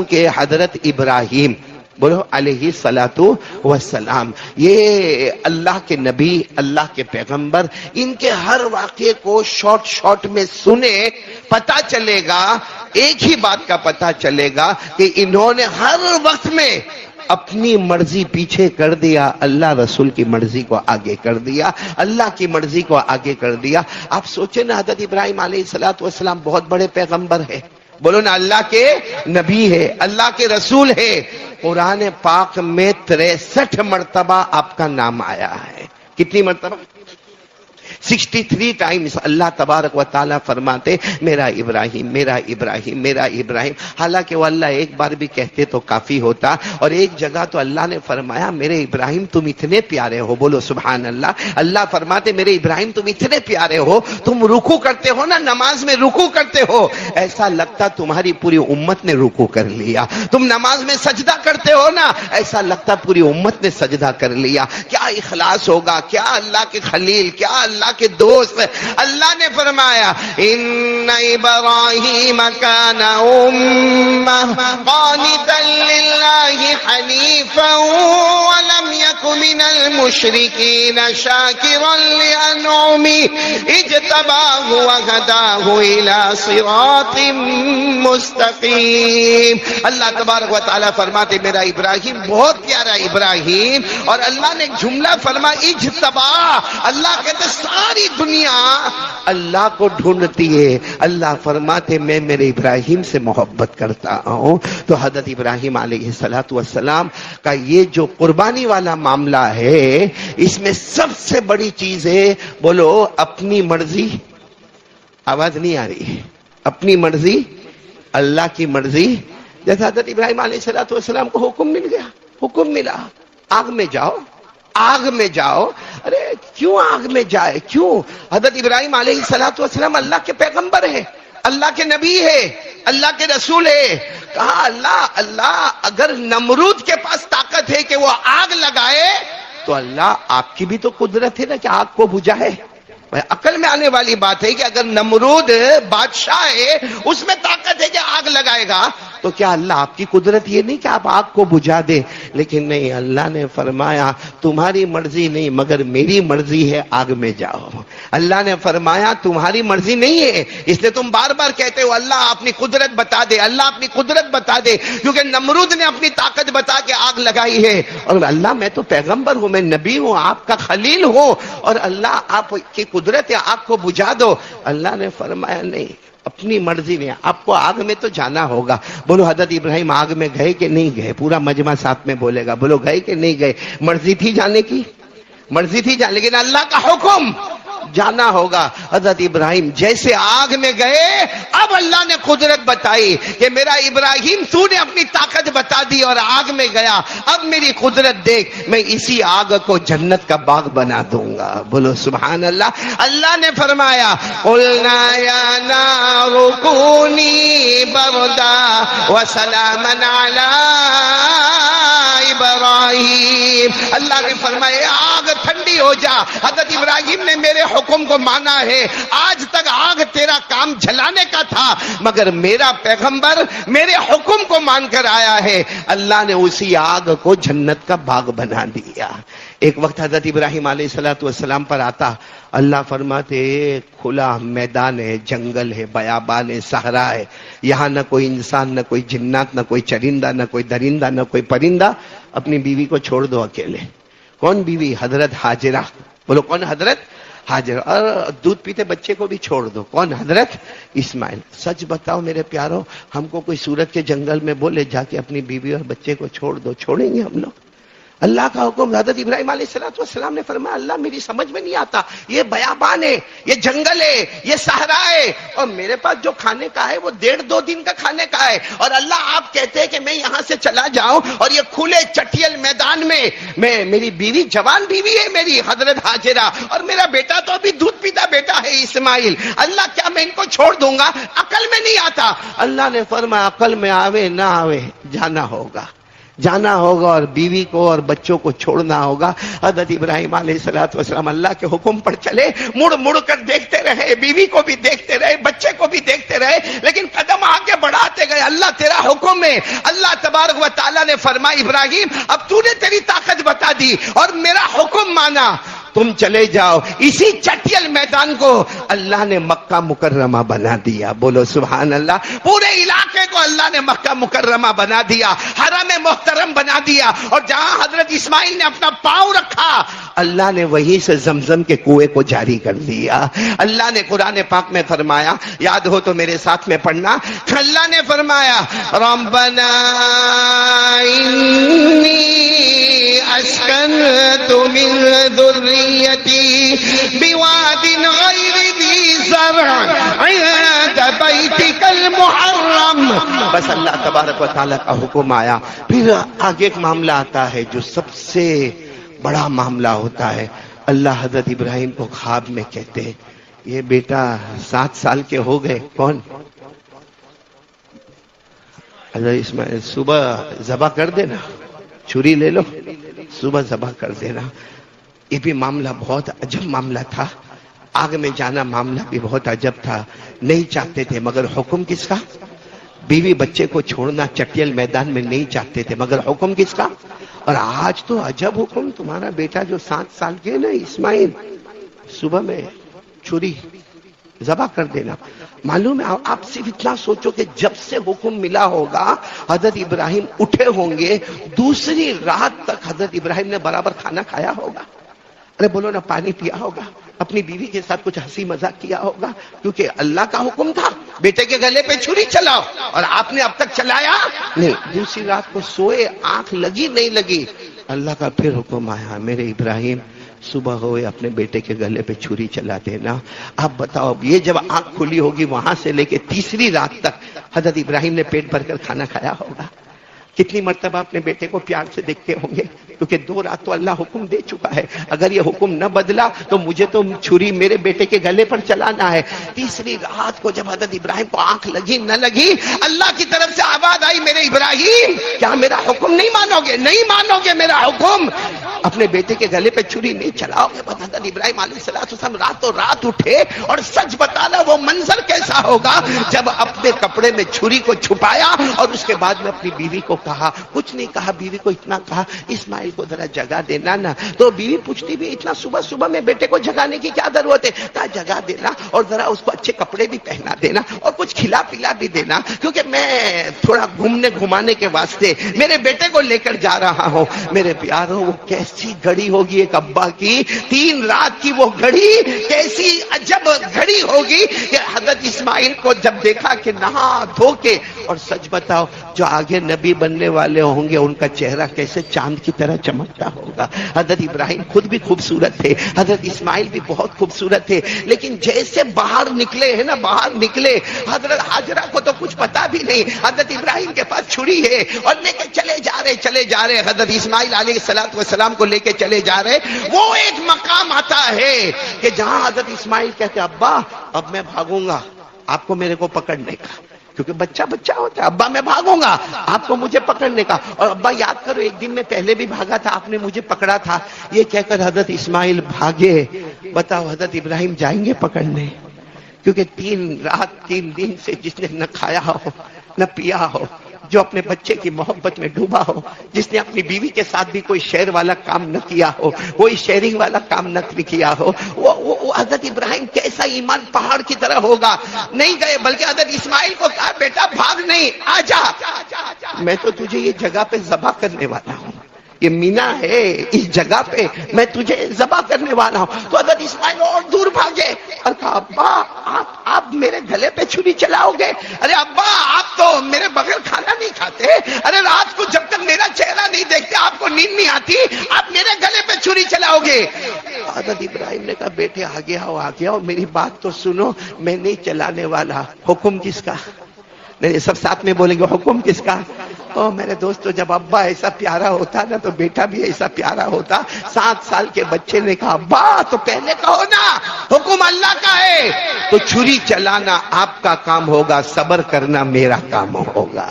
کہ حضرت ابراہیم بولو علیہ الصلوۃ والسلام، یہ اللہ کے نبی، اللہ کے پیغمبر، ان کے ہر واقعے کو شارٹ میں سنے، پتا چلے گا ایک ہی بات کا پتا چلے گا کہ انہوں نے ہر وقت میں اپنی مرضی پیچھے کر دیا، اللہ رسول کی مرضی کو آگے کر دیا، اللہ کی مرضی کو آگے کر دیا۔ آپ سوچیں نا، حضرت ابراہیم علیہ الصلوۃ والسلام بہت بڑے پیغمبر ہے، بولو نا، اللہ کے نبی ہے، اللہ کے رسول ہے۔ قرآن پاک میں 63 مرتبہ آپ کا نام آیا ہے۔ کتنی مرتبہ؟ 63 ٹائمز اللہ تبارک و تعالیٰ فرماتے میرا ابراہیم، میرا ابراہیم، میرا ابراہیم۔ حالانکہ وہ اللہ ایک بار بھی کہتے تو کافی ہوتا، اور ایک جگہ تو اللہ نے فرمایا میرے ابراہیم تم اتنے پیارے ہو، بولو سبحان اللہ۔ اللہ فرماتے میرے ابراہیم تم اتنے پیارے ہو، تم رکوع کرتے ہو نا، نماز میں رکوع کرتے ہو، ایسا لگتا تمہاری پوری امت نے رکوع کر لیا۔ تم نماز میں سجدہ کرتے ہو نا، ایسا لگتا پوری امت نے سجدہ کر لیا۔ کیا اخلاص ہوگا، کیا اللہ کے خلیل، کیا اللہ کے دوست۔ اللہ نے فرمایا ان ابراہیم کان امہ قانتا للہ حنیفا ولم یک من المشرکین شاکرا لانعمہ اجتباہ وہداہ الی صراط مستقیم۔ اللہ تبارک و تعالیٰ فرماتے میرا ابراہیم بہت پیارا ابراہیم، اور اللہ نے ایک جملہ فرمایا اجتباہ۔ اللہ کہتے ساری دنیا اللہ کو ڈھونڈتی ہے، اللہ فرماتے میں میرے ابراہیم سے محبت کرتا ہوں۔ تو حضرت ابراہیم علیہ الصلوۃ والسلام کا یہ جو قربانی والا معاملہ ہے، اس میں سب سے بڑی چیز ہے، بولو اپنی مرضی، آواز نہیں آ رہی ہے، اپنی مرضی، اللہ کی مرضی۔ جیسے حضرت ابراہیم علیہ الصلوۃ والسلام کو حکم مل گیا، حکم ملا آگ میں جاؤ، آگ میں جاؤ۔ ارے کیوں آگ میں جائے، کیوں؟ حضرت ابراہیم علیہ الصلوۃ والسلام اللہ کے پیغمبر ہے، اللہ کے نبی ہے، اللہ کے رسول ہے۔ کہا اللہ اگر نمرود کے پاس طاقت ہے کہ وہ آگ لگائے، تو اللہ آپ کی بھی تو قدرت ہے نا کہ آگ کو بجھائے۔ عقل میں آنے والی بات ہے کہ اگر نمرود بادشاہ ہے، اس میں طاقت ہے کہ آگ لگائے گا، تو کیا اللہ آپ کی قدرت یہ نہیں کہ آپ آگ کو بجھا دیں؟ لیکن نہیں، اللہ نے فرمایا تمہاری مرضی نہیں مگر میری مرضی ہے، آگ میں جاؤ۔ اللہ نے فرمایا تمہاری مرضی نہیں ہے، اس لیے تم بار بار کہتے ہو اللہ اپنی قدرت بتا دے، اللہ اپنی قدرت بتا دے، کیونکہ نمرود نے اپنی طاقت بتا کے آگ لگائی ہے، اور اللہ میں تو پیغمبر ہوں، میں نبی ہوں، آپ کا خلیل ہوں، اور اللہ آپ کی قدرت ہے آگ کو بجھا دو۔ اللہ نے فرمایا نہیں، اپنی مرضی میں آپ کو آگ میں تو جانا ہوگا۔ بولو حضرت ابراہیم آگ میں گئے کہ نہیں گئے؟ پورا مجمع ساتھ میں بولے گا، بولو گئے کہ نہیں گئے؟ مرضی تھی جانے کی، مرضی تھی جانے، لیکن اللہ کا حکم جانا ہوگا۔ حضرت ابراہیم جیسے آگ میں گئے، اب اللہ نے قدرت بتائی کہ میرا ابراہیم تو نے اپنی طاقت بتا دی اور آگ میں گیا، اب میری قدرت دیکھ، میں اسی آگ کو جنت کا باغ بنا دوں گا، بولو سبحان اللہ۔ اللہ نے فرمایا قلنا یا نار کونی بردا وسلاما علی ابراہیم۔ اللہ نے فرمایا آگ ٹھنڈی ہو جا، حضرت ابراہیم نے میرے حکم کو مانا ہے، آج تک آگ تیرا کام جلانے کا تھا، مگر میرا پیغمبر میرے حکم کو مان کر آیا ہے، اللہ نے اسی آگ کو جنت کا باغ بنا دیا۔ ایک وقت حضرت ابراہیم علیہ الصلوۃ والسلام پر آتا، اللہ فرماتے کھلا میدان ہے، جنگل ہے، بیابان ہے، صحرا ہے، یہاں نہ کوئی انسان، نہ کوئی جنات، نہ کوئی چرندہ، نہ کوئی درندہ، نہ کوئی پرندہ، اپنی بیوی کو چھوڑ دو اکیلے۔ کون بیوی؟ حضرت ہاجرہ، بولو کون؟ حضرت ہاجر، اور دودھ پیتے بچے کو بھی چھوڑ دو، کون؟ حضرت اسماعیل۔ سچ بتاؤ میرے پیارو، ہم کو کوئی سورت کے جنگل میں بولے جا کے اپنی بیوی اور بچے کو چھوڑ دو، چھوڑیں گے ہم لوگ؟ اللہ کا حکم۔ حضرت ابراہیم علیہ الصلوۃ والسلام نے فرمایا اللہ میری سمجھ میں نہیں آتا، یہ بیابان ہے، یہ جنگل ہے، یہ صحرا ہے، اور میرے پاس جو کھانے کا ہے وہ 1.5-2 دن کا کھانے کا ہے، اور اللہ آپ کہتے ہیں کہ میں یہاں سے چلا جاؤں اور یہ کھلے چٹیل میدان میں میری بیوی، جوان بیوی ہے میری حضرت ہاجرہ، اور میرا بیٹا تو ابھی دودھ پیتا بیٹا ہے اسماعیل، اللہ کیا میں ان کو چھوڑ دوں گا؟ عقل میں نہیں آتا۔ اللہ نے فرمایا عقل میں آوے نہ آوے جانا ہوگا، جانا ہوگا اور بیوی کو اور بچوں کو چھوڑنا ہوگا. حضرت ابراہیم علیہ الصلوۃ والسلام اللہ کے حکم پر چلے, مڑ مڑ کر دیکھتے رہے, بیوی کو بھی دیکھتے رہے, بچے کو بھی دیکھتے رہے, لیکن قدم آگے بڑھاتے گئے. اللہ تیرا حکم ہے. اللہ تبارک و تعالیٰ نے فرمایا ابراہیم اب تو نے تیری طاقت بتا دی اور میرا حکم مانا, تم چلے جاؤ. اسی چٹیل میدان کو اللہ نے مکہ مکرمہ بنا دیا. بولو سبحان اللہ. پورے علاقے کو اللہ نے مکہ مکرمہ بنا دیا, حرم محترم بنا دیا, اور جہاں حضرت اسماعیل نے اپنا پاؤں رکھا اللہ نے وہیں سے زمزم کے کنویں کو جاری کر دیا. اللہ نے قرآن پاک میں فرمایا, یاد ہو تو میرے ساتھ میں پڑھنا. اللہ نے فرمایا ربنا انی اسکنت من ذریتی بواد غیر ذی زرع عند بیتک المحرم. بس اللہ تبارک و تعالیٰ کا حکم آیا. پھر آگے ایک معاملہ آتا ہے جو سب سے بڑا معاملہ ہوتا ہے. اللہ حضرت ابراہیم کو خواب میں کہتے ہیں یہ بیٹا 7 سال کے ہو گئے. کون؟ حضرت اسماعیل. صبح ذبح کر دینا, چھری لے لو, صبح ذبح کر دینا. یہ بھی معاملہ بہت عجب معاملہ تھا. آگ میں جانا معاملہ بھی بہت عجب تھا. نہیں چاہتے تھے مگر حکم کس کا؟ بیوی بچے کو چھوڑنا چٹیل میدان میں نہیں چاہتے تھے مگر حکم کس کا؟ اور آج تو عجب حکم, تمہارا بیٹا جو 7 سال کے نا اسماعیل, صبح میں چھری ذبح کر دینا. معلوم ہے آپ صرف اتنا سوچو کہ جب سے حکم ملا ہوگا حضرت ابراہیم اٹھے ہوں گے, دوسری رات تک حضرت ابراہیم نے برابر کھانا کھایا ہوگا. ارے بولو نا, پانی پیا ہوگا, اپنی بیوی کے ساتھ کچھ ہنسی مذاق کیا ہوگا, کیونکہ اللہ کا حکم تھا بیٹے کے گلے پہ چھری چلاؤ, اور آپ نے اب تک چلایا نہیں. دوسری رات کو سوئے, آنکھ لگی نہیں لگی, اللہ کا پھر حکم آیا میرے ابراہیم صبح ہوئے اپنے بیٹے کے گلے پہ چھری چلا دینا. اب بتاؤ یہ جب آنکھ کھلی ہوگی وہاں سے لے کے تیسری رات تک حضرت ابراہیم نے پیٹ بھر کر کھانا کھایا ہوگا. کتنی مرتبہ اپنے بیٹے کو پیار سے دیکھتے ہوں گے, کیونکہ 2 رات تو اللہ حکم دے چکا ہے. اگر یہ حکم نہ بدلا تو مجھے تو چھری میرے بیٹے کے گلے پر چلانا ہے. تیسری رات کو جب حضرت ابراہیم کو آنکھ لگی نہ لگی, اللہ کی طرف سے آواز آئی میرے ابراہیم کیا میرا حکم نہیں مانو گے؟ نہیں مانو گے میرا حکم؟ اپنے بیٹے کے گلے پہ چھری نہیں چلاؤ گے؟ حضرت ابراہیم علیہ السلام راتوں رات اٹھے, اور سچ بتانا وہ منظر کیسا ہوگا جب اپنے کپڑے میں چھری کو چھپایا اور اس کے بعد میں اپنی بیوی کو کہا, کچھ نہیں کہا, بیوی کو اتنا کہا اسماعیل کو ذرا جگہ دینا نا. تو بیوی پوچھتی بھی اتنا صبح صبح میں بیٹے کو جگانے کی کیا ضرورت ہے؟ کہا جگہ دینا اور ذرا اس کو اچھے کپڑے بھی پہنا دینا اور کچھ کھلا پلا بھی دینا, کیونکہ میں تھوڑا گھومنے گھمانے کے واسطے میرے بیٹے کو لے کر جا رہا ہوں. میرے پیاروں وہ کیسی گھڑی ہوگی ایک ابا کی, 3 رات کی وہ گھڑی کیسی عجب گھڑی ہوگی کہ حضرت اسماعیل کو جب دیکھا کہ نہا دھو کے, اور سچ بتاؤ جو آگے نبی بننے والے ہوں گے ان کا چہرہ کیسے چاند کی طرح چمکتا ہوگا. حضرت ابراہیم خود بھی خوبصورت تھے, حضرت اسماعیل بھی بہت خوبصورت تھے, لیکن جیسے باہر نکلے ہیں نا, باہر نکلے, حضرت حاجرہ کو تو کچھ پتا بھی نہیں, حضرت ابراہیم کے پاس چھری ہے اور لے کے چلے جا رہے حضرت اسماعیل علیہ السلام کو لے کے چلے جا رہے. وہ ایک مقام آتا ہے کہ جہاں حضرت اسماعیل کہتے ابا اب میں بھاگوں گا آپ کو میرے کو پکڑنے کا, کیونکہ بچہ ہوتا ہے. ابا میں بھاگوں گا آپ کو مجھے پکڑنے کا, اور ابا یاد کرو ایک دن میں پہلے بھی بھاگا تھا, آپ نے مجھے پکڑا تھا. یہ کہہ کر حضرت اسماعیل بھاگے. بتاؤ حضرت ابراہیم جائیں گے پکڑنے؟ کیونکہ 3 رات 3 دن سے جس نے نہ کھایا ہو نہ پیا ہو, جو اپنے بچے کی محبت میں ڈوبا ہو, جس نے اپنی بیوی کے ساتھ بھی کوئی شیر والا کام نہ کیا ہو, کوئی شیئرنگ والا کام نہ کیا ہو, وہ حضرت ابراہیم کیسا ایمان پہاڑ کی طرح ہوگا. نہیں گئے, بلکہ حضرت اسماعیل کو کہا بیٹا بھاگ نہیں, آ جا, میں تو تجھے یہ جگہ پہ ذبح کرنے والا ہوں, یہ مینا ہے, اس جگہ پہ میں تجھے ذبح کرنے والا ہوں. تو حضرت اسماعیل اور دور بھاگے اور کہا ابا آپ میرے گلے پہ چھری چلاؤ گے؟ ارے ابا آپ تو میرے بغیر کھانا نہیں کھاتے, ارے رات کو جب تک میرا چہرہ نہیں دیکھتے آپ کو نیند نہیں آتی, آپ میرے گلے پہ چھری چلاؤ گے؟ حضرت ابراہیم نے کہا بیٹے آگے آؤ, میری بات تو سنو, میں نہیں چلانے والا. حکم کس کا؟ نہیں, سب ساتھ میں بولیں گے حکم کس کا؟ میرے دوستو جب ابا ایسا پیارا ہوتا نا تو بیٹا بھی ایسا پیارا ہوتا. 7 سال کے بچے نے کہا ابا تو پہلے کہو نا, حکم اللہ کا ہے. تو چھری چلانا آپ کا کام ہوگا, صبر کرنا میرا کام ہوگا.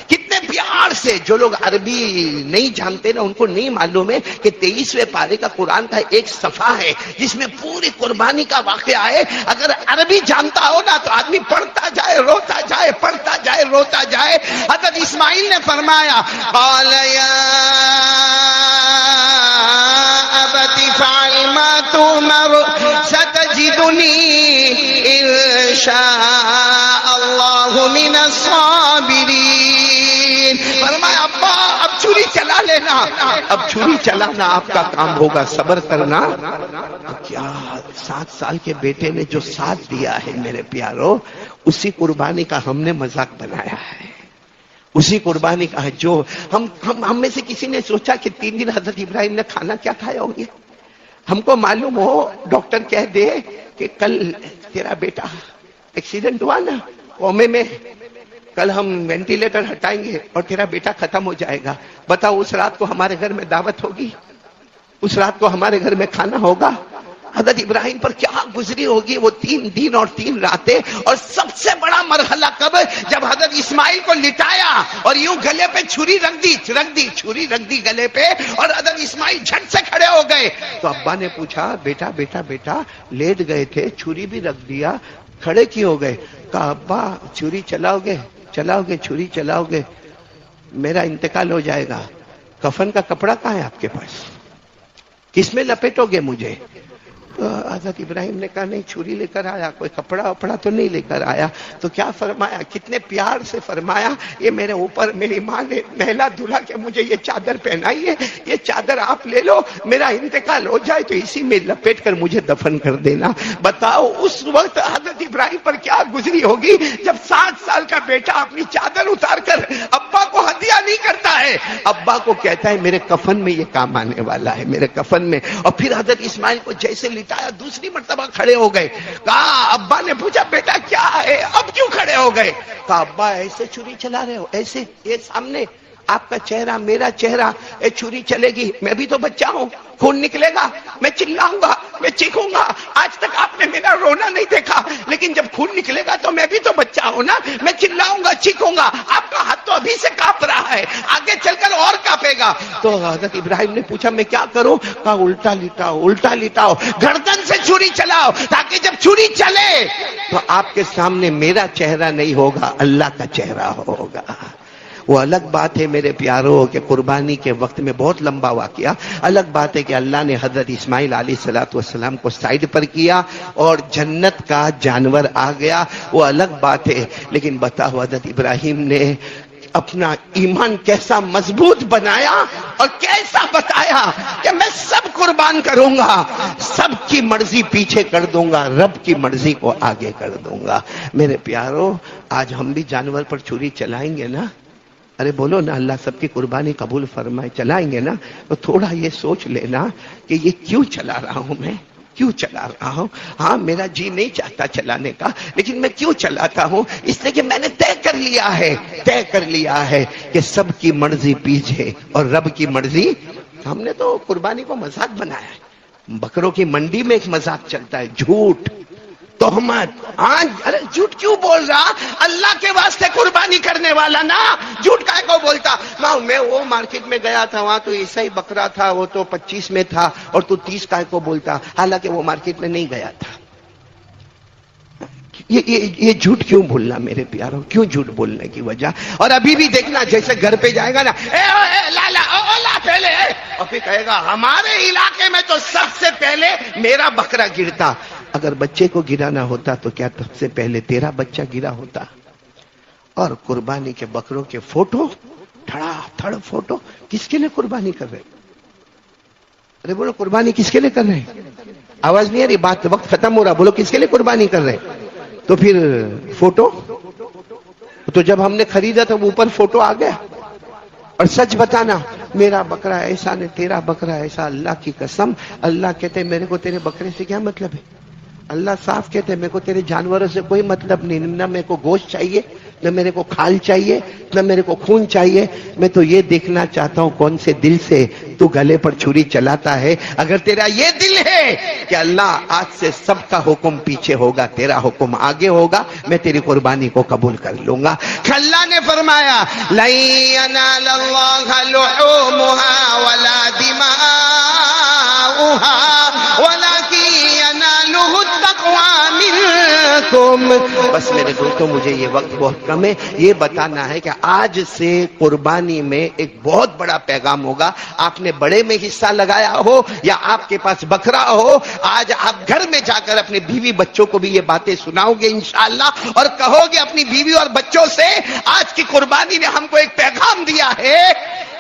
کتنے پیار سے جو لوگ عربی نہیں جانتے نا، ان کو نہیں معلوم ہے کہ 23ویں پارے کا قرآن کا ایک صفحہ ہے جس میں پوری قربانی کا واقعہ ہے. اگر عربی جانتا ہو نا تو آدمی پڑھتا جائے روتا جائے، پڑھتا جائے روتا جائے. حضرت اسماعیل نے فرمایا قال یا ابت فعل ما تؤمر ستجدنی ان شاء اللہ من الصابرین. فرمایا ابا اب چھری چلا لینا، اب چھری چلانا آپ کا کام ہوگا، صبر کرنا. کیا 7 سال کے بیٹے نے جو ساتھ دیا ہے میرے پیارو، اسی قربانی کا ہم نے مذاق بنایا ہے، اسی قربانی کا ہے. جو ہم میں سے کسی نے سوچا کہ 3 دن حضرت ابراہیم نے کھانا کیا کھایا ہوگی؟ ہم کو معلوم ہو ڈاکٹر کہہ دے کہ کل تیرا بیٹا ایکسیڈنٹ ہوا نا قومے میں، کل ہم وینٹیلیٹر ہٹائیں گے اور تیرا بیٹا ختم ہو جائے گا. بتاؤ اس رات کو ہمارے گھر میں دعوت ہوگی؟ اس رات کو ہمارے گھر میں کھانا ہوگا؟ حضرت ابراہیم پر کیا گزری ہوگی وہ 3 دن اور 3 راتیں. اور سب سے بڑا مرحلہ کب؟ جب حضرت اسماعیل کو لٹایا اور یوں گلے پہ چھری رکھ دی چھری رکھ دی گلے پہ، اور حضرت اسماعیل جھٹ سے کھڑے ہو گئے. تو ابا نے پوچھا بیٹا بیٹا بیٹا لیٹ گئے تھے، چھری بھی رکھ دیا، کھڑے کی ہو گئے؟ کہا ابا چھری چلاؤ گے چھری چلاؤ گے، میرا انتقال ہو جائے گا. کفن کا کپڑا کہاں ہے آپ کے پاس؟ کس میں لپیٹو گے مجھے؟ تو حضرت ابراہیم نے کہا نہیں چھری لے کر آیا، کوئی کپڑا وپڑا تو نہیں لے کر آیا. تو کیا فرمایا، کتنے پیار سے فرمایا یہ میرے اوپر میری ماں نے نہلا دھلا کے مجھے یہ چادر پہنائی ہے، یہ چادر آپ لے لو، میرا انتقال ہو جائے تو اسی میں لپیٹ کر مجھے دفن کر دینا. بتاؤ اس وقت حضرت ابراہیم پر کیا گزری ہوگی جب 7 سال کا بیٹا اپنی چادر اتار کر ابا کو ہدیہ نہیں کرتا ہے، ابا کو کہتا ہے میرے کفن میں یہ کام آنے والا ہے، میرے کفن میں. اور پھر حضرت اسماعیل کو جیسے لٹایا دوسری مرتبہ کھڑے ہو گئے. کہا ابا نے پوچھا بیٹا کیا ہے، اب کیوں کھڑے ہو گئے؟ کہا ابا ایسے چھری چلا رہے ہو، ایسے یہ سامنے آپ کا چہرہ میرا چہرہ، یہ چھری چلے گی، میں بھی تو بچہ ہوں، خون نکلے گا، میں چلاؤں گا، میں چیخوں گا. آج تک آپ نے میرا رونا نہیں دیکھا، لیکن جب خون نکلے گا تو میں بھی تو بچہ ہوں نا، میں چلاؤں گا چیخوں گا. آپ کا ہاتھ تو ابھی سے کانپ رہا ہے، آگے چل کر اور کانپے گا. تو حضرت ابراہیم نے پوچھا میں کیا کروں؟ کہا الٹا لٹاؤ، گردن سے چھری چلاؤ، تاکہ جب چھری چلے تو آپ کے سامنے میرا چہرہ نہیں ہوگا، اللہ کا چہرہ ہوگا. وہ الگ بات ہے میرے پیاروں کہ قربانی کے وقت میں بہت لمبا واقعہ، الگ بات ہے کہ اللہ نے حضرت اسماعیل علیہ السلام کو سائیڈ پر کیا اور جنت کا جانور آ گیا، وہ الگ بات ہے. لیکن بتاؤ حضرت ابراہیم نے اپنا ایمان کیسا مضبوط بنایا اور کیسا بتایا کہ میں سب قربان کروں گا، سب کی مرضی پیچھے کر دوں گا، رب کی مرضی کو آگے کر دوں گا. میرے پیاروں آج ہم بھی جانور پر چھری چلائیں گے نا؟ ارے بولو نا اللہ سب کی قربانی قبول فرمائے. چلائیں گے نا تو تھوڑا یہ سوچ لینا کہ یہ کیوں چلا رہا ہوں، میں کیوں چلا رہا ہوں. ہاں میرا جی نہیں چاہتا چلانے کا، لیکن میں کیوں چلاتا ہوں؟ اس لیے کہ میں نے طے کر لیا ہے کہ سب کی مرضی پیچھے اور رب کی مرضی. ہم نے تو قربانی کو مذاق بنایا ہے. بکروں کی منڈی میں ایک مذاق چلتا ہے، جھوٹ تہمت. ارے جھوٹ کیوں بول رہا؟ اللہ کے واسطے قربانی کرنے والا نا جھوٹ کائے کو بولتا؟ میں وہ مارکیٹ میں گیا تھا، وہاں تو ایسا ہی بکرا تھا، وہ تو 25 میں تھا اور تو 30 کائے کو بولتا، حالانکہ وہ مارکیٹ میں نہیں گیا تھا. یہ جھوٹ کیوں بولنا میرے پیاروں؟ کیوں جھوٹ بولنے کی وجہ؟ اور ابھی بھی دیکھنا جیسے گھر پہ جائے گا نا لا پہلے، اور پھر کہے گا ہمارے علاقے میں تو سب سے پہلے میرا بکرا گرتا. اگر بچے کو گرانا ہوتا تو کیا سب سے پہلے تیرا بچہ گرا ہوتا؟ اور قربانی کے بکروں کے فوٹو تھڑا تھڑ فوٹو کس کے لیے قربانی کر رہے؟ ارے بولو قربانی کس کے لیے کر رہے؟ آواز نہیں آ رہی، بات وقت ختم ہو رہا، بولو کس کے لیے قربانی کر رہے؟ تو پھر فوٹو تو جب ہم نے خریدا تو اوپر فوٹو آ گیا. اور سچ بتانا میرا بکرا ایسا نہیں تیرا بکرا ایسا، اللہ کی قسم اللہ کہتے میرے کو تیرے بکرے سے کیا مطلب ہے؟ اللہ صاف کہتے میرے کو تیرے جانوروں سے کوئی مطلب نہیں، نہ میرے کو گوشت چاہیے، نہ میرے کو کھال چاہیے، نہ میرے کو خون چاہیے. میں تو یہ دیکھنا چاہتا ہوں کون سے دل سے تو گلے پر چھری چلاتا ہے. اگر تیرا یہ دل ہے کہ اللہ آج سے سب کا حکم پیچھے ہوگا، تیرا حکم آگے ہوگا، میں تیری قربانی کو قبول کر لوں گا. اللہ نے فرمایا لن ينال اللہ لحومها ولا دماؤها ولكن يناله التقوى منكم. بس میرے دوستوں مجھے یہ وقت بہت کم ہے، یہ بتانا ہے کہ آج سے قربانی میں ایک بہت بڑا پیغام ہوگا. آپ نے بڑے میں حصہ لگایا ہو یا آپ کے پاس بکرا ہو، آج آپ گھر میں جا کر اپنے بیوی بچوں کو بھی یہ باتیں سناؤ گے انشاءاللہ، اور کہو گے اپنی بیوی اور بچوں سے آج کی قربانی نے ہم کو ایک پیغام دیا ہے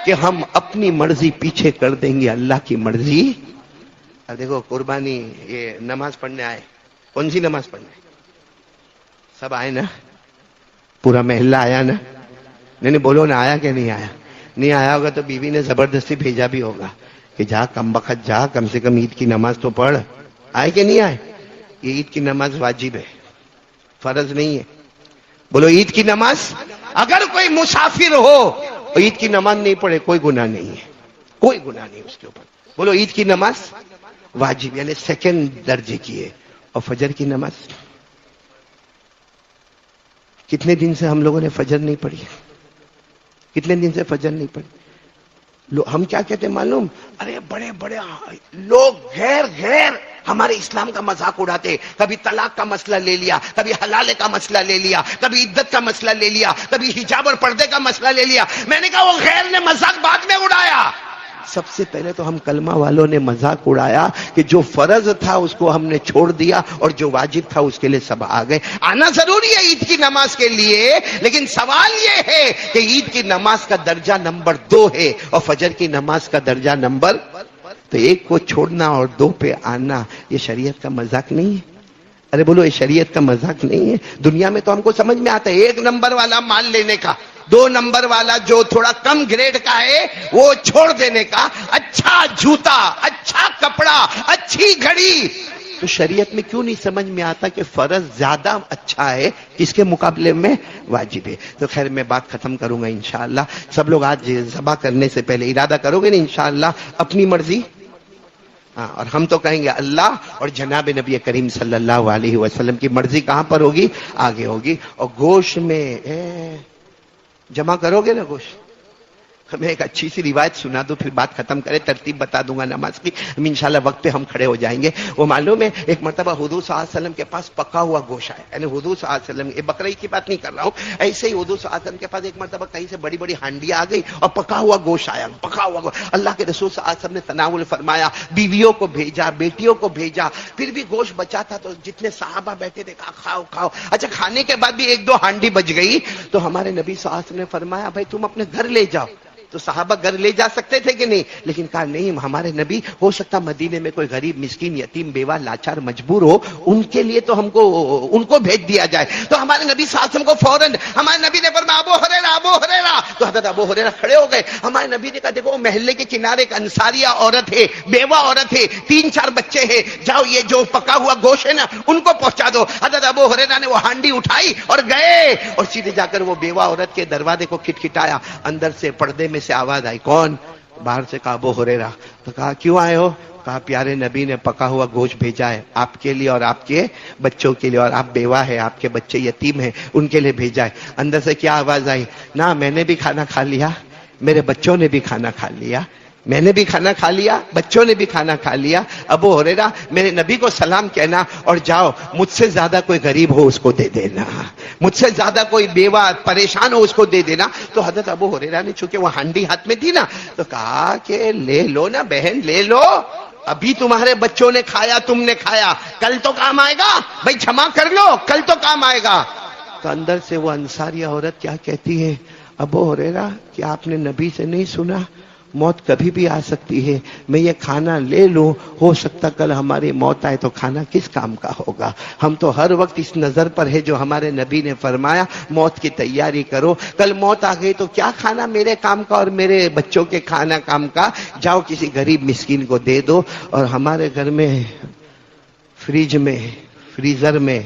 کہ ہم اپنی مرضی پیچھے کر دیں گے اللہ کی مرضی. اب دیکھو قربانی، یہ نماز پڑھنے آئے، کون سی نماز پڑھنے؟ سب آئے نا؟ پورا محلہ آیا نا؟ نہیں بولو نا، آیا کہ نہیں آیا؟ نہیں آیا ہوگا تو بیوی نے زبردستی بھیجا بھی ہوگا کہ جا کم بخت جا، کم سے کم عید کی نماز تو پڑھ. آئے کہ نہیں آئے؟ یہ عید کی نماز واجب ہے، فرض نہیں ہے. بولو عید کی نماز، اگر کوئی مسافر ہو عید کی نماز نہیں پڑھے کوئی گناہ نہیں ہے، کوئی گناہ نہیں اس کے اوپر. بولو عید کی نماز واجب یعنی سیکنڈ درجے کی ہے. اور فجر کی نماز کتنے دن سے ہم لوگوں نے فجر نہیں پڑھی؟ کتنے دن سے فجر نہیں پڑھی؟ ہم کیا کہتے ہیں معلوم؟ ارے بڑے بڑے لوگ غیر ہمارے اسلام کا مذاق اڑاتے. کبھی طلاق کا مسئلہ لے لیا، کبھی حلالے کا مسئلہ لے لیا، کبھی عدت کا مسئلہ لے لیا، کبھی حجاب اور پردے کا مسئلہ لے لیا. میں نے کہا وہ غیر نے مذاق بعد میں اڑایا. سب سے پہلے تو ہم کلمہ والوں نے مذاق اڑایا کہ جو فرض تھا اس کو ہم نے چھوڑ دیا اور جو واجب تھا اس کے لیے سب آ گئے. آنا ضروری ہے عید کی نماز کے لیے، لیکن سوال یہ ہے کہ عید کی نماز کا درجہ نمبر 2 ہے اور فجر کی نماز کا درجہ نمبر، تو ایک کو چھوڑنا اور 2 پہ آنا یہ شریعت کا مذاق نہیں ہے. ارے بولو یہ شریعت کا مذاق نہیں ہے. دنیا میں تو ہم کو سمجھ میں آتا ہے 1 نمبر والا مال لینے کا، 2 نمبر والا جو تھوڑا کم گریڈ کا ہے وہ چھوڑ دینے کا، اچھا جوتا، اچھا کپڑا، اچھی گھڑی. تو شریعت میں کیوں نہیں سمجھ میں آتا کہ فرض زیادہ اچھا ہے کس کے مقابلے میں واجب ہے؟ تو خیر میں بات ختم کروں گا انشاءاللہ. سب لوگ آج ذبح کرنے سے پہلے ارادہ کرو گے نا انشاءاللہ اپنی مرضی. اور ہم تو کہیں گے اللہ اور جناب نبی کریم صلی اللہ علیہ وسلم کی مرضی کہاں پر ہوگی؟ آگے ہوگی. اور گوشت میں جمع کرو گے نا گوشت؟ ہمیں ایک اچھی سی روایت سنا دو پھر بات ختم کرے، ترتیب بتا دوں گا نماز کی. ہم انشاءاللہ وقت پہ ہم کھڑے ہو جائیں گے. وہ معلوم ہے ایک مرتبہ حضور صلی اللہ علیہ وسلم کے پاس پکا ہوا گوشت آیا، یعنی حضور صلی اللہ علیہ وسلم، یہ بقرعید کی بات نہیں کر رہا ہوں، ایسے ہی حضور صلی اللہ علیہ وسلم کے پاس ایک مرتبہ کہیں سے بڑی بڑی ہانڈیاں آ گئی اور پکا ہوا گوشت آیا، پکا ہوا گوشت. اللہ کے رسول صلی اللہ علیہ وسلم نے تناول فرمایا، بیویوں کو بھیجا، بیٹیوں کو بھیجا. پھر بھی گوشت بچا تھا تو جتنے صحابہ بیٹھے تھے کہا کھاؤ کھاؤ. اچھا کھانے کے بعد بھی 1-2 ہانڈی بچ گئی تو ہمارے نبی صلی اللہ علیہ وسلم نے فرمایا بھائی تم اپنے گھر لے جاؤ. تو صحابہ گھر لے جا سکتے تھے کہ نہیں؟ لیکن کہا نہیں، ہمارے نبی ہو سکتا مدینے میں کوئی غریب مسکین یتیم بیوہ لاچار مجبور ہو، ان کے لیے تو ہم کو ان کو بھیج دیا جائے. تو ہمارے نبی صلی اللہ علیہ وسلم کو فوراً ہمارے نبی نے فرمایا ابو ہریرہ ابو ہریرہ. تو حضرت ابو ہریرہ کھڑے ہو گئے. ہمارے نبی نے کہا دیکھو محلے کے کنارے ایک انصاریہ عورت ہے، بیوہ عورت ہے، 3-4 بچے ہیں، جاؤ یہ جو پکا ہوا گوشت ہے نا ان کو پہنچا دو. حضرت ابو ہریرہ نے وہ ہانڈی اٹھائی اور گئے اور سیدھے جا کر وہ بیوہ عورت کے دروازے کو کھٹکھٹایا. اندر سے پردے میں سے آواز آئی، کون؟ باہر سے کہا ابو ہریرہ. تو کہا کیوں آئے ہو؟ کہا پیارے نبی نے پکا ہوا گوشت بھیجا ہے آپ کے لیے اور آپ کے بچوں کے لیے، اور آپ بیوہ ہے، آپ کے بچے یتیم ہیں، ان کے لیے بھیجا ہے. اندر سے کیا آواز آئی؟ نہ میں نے بھی کھانا کھا لیا، میرے بچوں نے بھی کھانا کھا لیا، میں نے بھی کھانا کھا لیا، بچوں نے بھی کھانا کھا لیا. ابو ہریرہ میرے نبی کو سلام کہنا اور جاؤ مجھ سے زیادہ کوئی غریب ہو اس کو دے دینا، مجھ سے زیادہ کوئی بیوہ پریشان ہو اس کو دے دینا. تو حضرت ابو ہریرہ نے چونکہ وہ ہانڈی ہاتھ میں تھی نا تو کہا کہ لے لو نا بہن، لے لو، ابھی تمہارے بچوں نے کھایا، تم نے کھایا، کل تو کام آئے گا بھائی، جمع کر لو کل تو کام آئے گا. تو اندر سے وہ انصاریہ عورت کیا کہتی ہے؟ ابو ہریرہ کیا آپ نے نبی سے نہیں سنا موت کبھی بھی آ سکتی ہے، میں یہ کھانا لے لوں، ہو سکتا کل ہماری موت آئے تو کھانا کس کام کا ہوگا؟ ہم تو ہر وقت اس نظر پر ہے جو ہمارے نبی نے فرمایا موت کی تیاری کرو، کل موت آ گئی تو کیا کھانا میرے کام کا اور میرے بچوں کے کھانا کام کا، جاؤ کسی غریب مسکین کو دے دو. اور ہمارے گھر میں فریج میں فریزر میں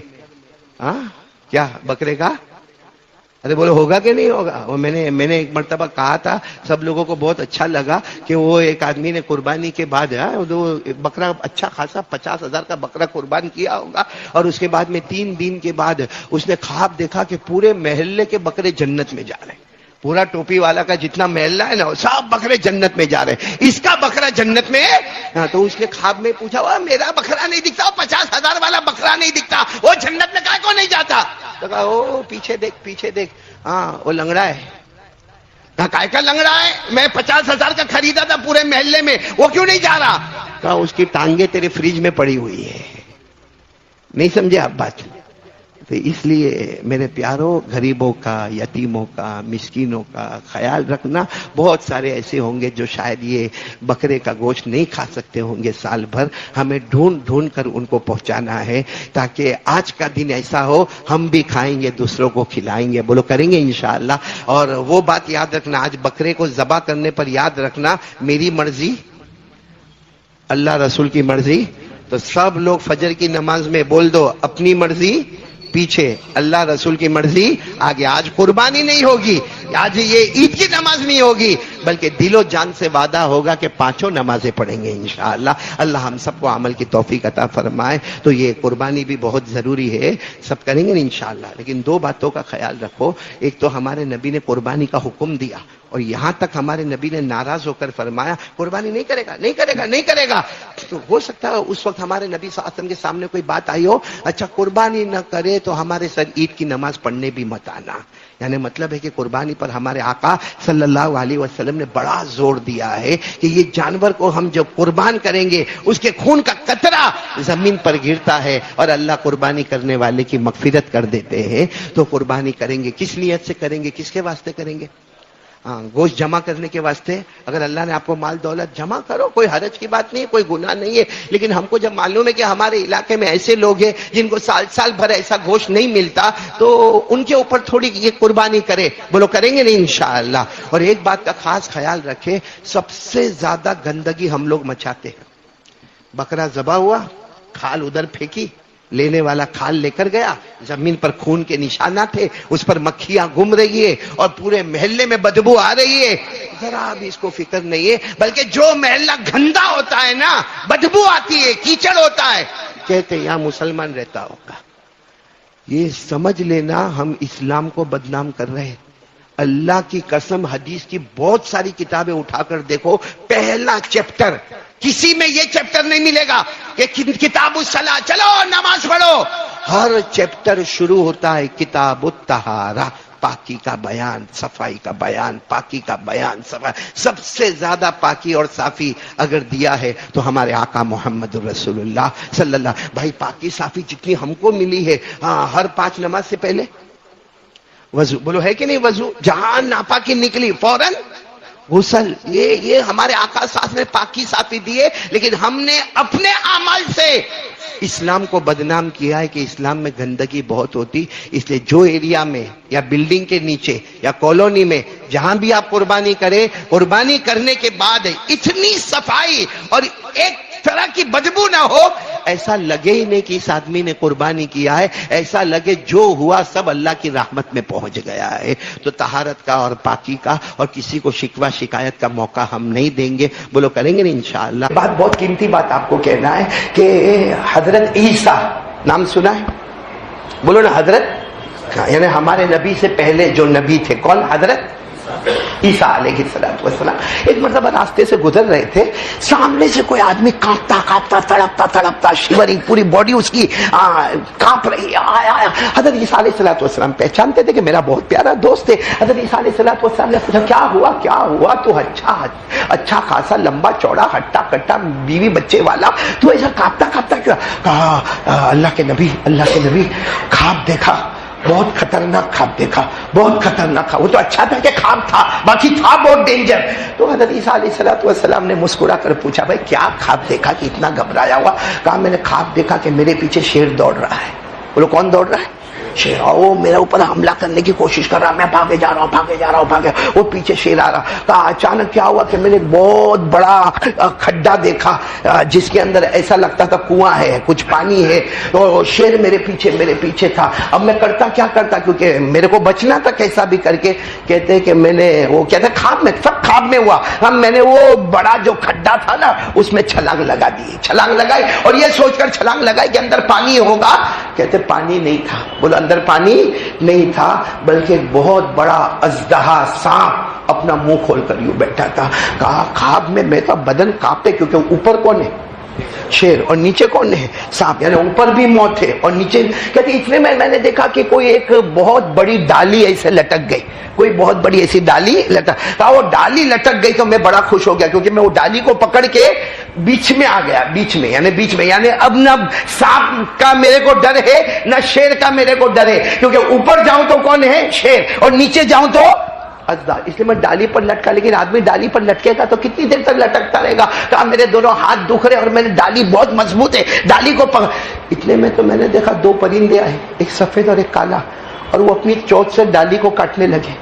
کیا بکرے کا، ارے بولو ہوگا کہ نہیں ہوگا؟ وہ میں نے ایک مرتبہ کہا تھا، سب لوگوں کو بہت اچھا لگا کہ وہ ایک آدمی نے قربانی کے بعد بکرا اچھا خاصا 50,000 کا بکرا قربان کیا ہوگا، اور اس کے بعد میں 3 دن کے بعد اس نے خواب دیکھا کہ پورے محلے کے بکرے جنت میں جا رہے ہیں. پورا ٹوپی والا کا جتنا محلہ ہے نا سب بکرے جنت میں جا رہے ہیں، اس کا بکرا جنت میں ہے۔ تو اس نے خواب میں پوچھا وہ میرا بکرا نہیں دکھتا، 50,000 والا بکرا نہیں دکھتا، وہ جنت میں کہا کو نہیں جاتا؟ تو کہا او پیچھے دیکھ پیچھے دیکھ، ہاں وہ لنگڑا ہے۔ کہا کا لنگڑا ہے؟ میں 50,000 کا خریدا تھا پورے محلے میں، وہ کیوں نہیں جا رہا؟ کہا اس کی ٹانگیں تیرے فریج میں پڑی ہوئی ہے۔ نہیں سمجھے آپ بات؟ تو اس لیے میرے پیاروں، غریبوں کا، یتیموں کا، مسکینوں کا خیال رکھنا۔ بہت سارے ایسے ہوں گے جو شاید یہ بکرے کا گوشت نہیں کھا سکتے ہوں گے سال بھر، ہمیں ڈھونڈ ڈھونڈ کر ان کو پہنچانا ہے تاکہ آج کا دن ایسا ہو ہم بھی کھائیں گے دوسروں کو کھلائیں گے، بولو کریں گے انشاءاللہ۔ اور وہ بات یاد رکھنا، آج بکرے کو ذبح کرنے پر یاد رکھنا میری مرضی اللہ رسول کی مرضی، تو سب لوگ فجر کی نماز میں بول دو اپنی مرضی پیچھے، اللہ رسول کی مرضی آگے۔ آج قربانی نہیں ہوگی، آج یہ عید کی نماز نہیں ہوگی، بلکہ دل و جان سے وعدہ ہوگا کہ 5 نمازیں پڑھیں گے انشاءاللہ۔ اللہ ہم سب کو عمل کی توفیق عطا فرمائے۔ تو یہ قربانی بھی بہت ضروری ہے، سب کریں گے انشاءاللہ۔ لیکن 2 باتوں کا خیال رکھو، ایک تو ہمارے نبی نے قربانی کا حکم دیا، اور یہاں تک ہمارے نبی نے ناراض ہو کر فرمایا قربانی نہیں کرے گا نہیں کرے گا نہیں کرے گا۔ تو ہو سکتا ہے اس وقت ہمارے نبی صلی اللہ علیہ وسلم کے سامنے کوئی بات آئی ہو، اچھا قربانی نہ کرے تو ہمارے سر عید کی نماز پڑھنے بھی مت آنا۔ یعنی مطلب ہے کہ قربانی پر ہمارے آقا صلی اللہ علیہ وسلم نے بڑا زور دیا ہے کہ یہ جانور کو ہم جب قربان کریں گے اس کے خون کا قطرہ زمین پر گرتا ہے اور اللہ قربانی کرنے والے کی مغفرت کر دیتے ہیں۔ تو قربانی کریں گے کس نیت سے کریں گے، کس کے واسطے کریں گے؟ گوشت جمع کرنے کے واسطے۔ اگر اللہ نے آپ کو مال دولت جمع کرو، کوئی حرج کی بات نہیں ہے، کوئی گناہ نہیں ہے، لیکن ہم کو جب معلوم ہے کہ ہمارے علاقے میں ایسے لوگ ہیں جن کو سال بھر ایسا گوشت نہیں ملتا، تو ان کے اوپر تھوڑی یہ قربانی کرے، بولو کریں گے نہیں انشاءاللہ۔ اور ایک بات کا خاص خیال رکھے، سب سے زیادہ گندگی ہم لوگ مچاتے ہیں۔ بکرا ذبح ہوا، کھال ادھر پھینکی، لینے والا کھال لے کر گیا، زمین پر خون کے نشانات تھے، اس پر مکھیاں گھوم رہی ہے اور پورے محلے میں بدبو آ رہی ہے۔ ذرا بھی اس کو فکر نہیں ہے، بلکہ جو محلہ گندا ہوتا ہے نا، بدبو آتی ہے، کیچڑ ہوتا ہے، کہتے یہاں مسلمان رہتا ہوگا۔ یہ سمجھ لینا ہم اسلام کو بدنام کر رہے ہیں۔ اللہ کی قسم، حدیث کی بہت ساری کتابیں اٹھا کر دیکھو، پہلا چیپٹر کسی میں یہ چیپٹر نہیں ملے گا کہ کتاب الصلاۃ چلو نماز پڑھو۔ ہر چیپٹر شروع ہوتا ہے کتاب الطہارہ، پاکی کا بیان، صفائی کا بیان، پاکی کا بیان، صفائی۔ سب سے زیادہ پاکی اور صافی اگر دیا ہے تو ہمارے آقا محمد رسول اللہ صلی اللہ۔ بھائی پاکی صافی جتنی ہم کو ملی ہے، ہر 5 نماز سے پہلے وضو، بولو ہے کہ نہیں وضو؟ جہاں ناپاکی نکلی فوراً غسل۔ یہ ہمارے آقا صاحب نے پاکی صافی دیے، لیکن ہم نے اپنے اعمال سے اسلام کو بدنام کیا ہے کہ اسلام میں گندگی بہت ہوتی۔ اس لیے جو ایریا میں یا بلڈنگ کے نیچے یا کالونی میں جہاں بھی آپ قربانی کریں، قربانی کرنے کے بعد اتنی صفائی اور ایک طرح کی بدبو نہ ہو، ایسا لگے ہی نہیں کہ اس آدمی نے قربانی کیا ہے، ایسا لگے جو ہوا سب اللہ کی رحمت میں پہنچ گیا ہے۔ تو طہارت کا اور پاکی کا، اور کسی کو شکوہ شکایت کا موقع ہم نہیں دیں گے، بولو کریں گے انشاءاللہ۔ بات بہت قیمتی بات آپ کو کہنا ہے کہ حضرت عیسیٰ نام سنا ہے؟ بولو نا حضرت، یعنی ہمارے نبی سے پہلے جو نبی تھے، کون؟ حضرت عیسیٰ علیہ السلام۔ ایک مرتبہ راستے سے گزر رہے تھے، سامنے سے کوئی آدمی کانپتا کانپتا تڑپتا شیورنگ، پوری باڈی اس کی کانپ رہی، آیا۔ حضرت عیسیٰ علیہ السلام پہچانتے تھے کہ میرا بہت پیارا دوست ہے۔ حضرت عیسیٰ علیہ السلام نے پوچھا کیا ہوا؟ تو اچھا خاصا لمبا چوڑا ہٹا کٹا بیوی بچے والا، تو ایسا کانپتا کیوں؟ کہا اللہ کے نبی خواب دیکھا، بہت خطرناک خواب دیکھا، بہت خطرناک خواب۔ وہ تو اچھا تھا کہ خواب تھا، باقی تھا بہت ڈینجر۔ تو حضرت عیسیٰ علیہ السلام نے مسکرا کر پوچھا بھائی کیا خواب دیکھا کہ اتنا گھبرایا ہوا؟ کہا میں نے خواب دیکھا کہ میرے پیچھے شیر دوڑ رہا ہے۔ بولو کون دوڑ رہا ہے؟ شیر۔ وہ میرے اوپر حملہ کرنے کی کوشش کر رہا، میں بھاگے جا رہا ہوں، وہ پیچھے شیر آ رہا۔ کہا اچانک کیا ہوا کہ میں نے بہت بڑا کھڈا دیکھا جس کے اندر ایسا لگتا تھا کنواں ہے، کچھ پانی ہے، اور شیر میرے پیچھے تھا۔ اب میں کیا کرتا کیونکہ میرے کو بچنا تھا کیسا بھی کر کے۔ کہتے کہ میں نے، وہ کہتے خواب میں، سب خواب میں ہوا، میں نے وہ بڑا جو کھڈا تھا نا اس میں چھلانگ لگائی، اور یہ سوچ کر چھلانگ لگائی کہ اندر پانی ہوگا۔ کہتے پانی نہیں تھا۔ بولو اندر پانی نہیں تھا، بلکہ ایک بہت بڑا اژدہا سانپ اپنا منہ کھول کر یوں بیٹھا تھا. کہا خواب میں میرا بدن کانپے، کیونکہ اوپر کون ہے؟ شیر، اور نیچے کون ہے؟ سانپ. یعنی اوپر بھی موت ہے اور نیچے. کہتے اتنے میں نے دیکھا کہ کوئی ایک بہت بڑی ڈالی ایسے لٹک گئی، کوئی بہت بڑی ایسی ڈالی لٹک. کہا وہ ڈالی لٹک گئی تو میں بڑا خوش ہو گیا، کیونکہ میں وہ ڈالی کو پکڑ کے بیچ میں آ گیا. بیچ میں یعنی اب نہ سانپ کا میرے کو ڈر ہے نہ شیر کا میرے کو ڈر ہے، کیونکہ اوپر جاؤں تو کون ہے؟ شیر، اور نیچے جاؤں تو اژدہا. اس لیے میں ڈالی پر لٹکا. لیکن آدمی ڈالی پر لٹکے گا تو کتنی دیر تک لٹکتا رہے گا؟ کہا میرے دونوں ہاتھ دکھ رہے اور میں نے ڈالی بہت مضبوط ہے، ڈالی کو اتنے میں تو میں نے دیکھا دو پرندے آئے، ایک سفید اور ایک کالا، اور وہ اپنی چوٹ سے ڈالی کو کاٹنے لگے.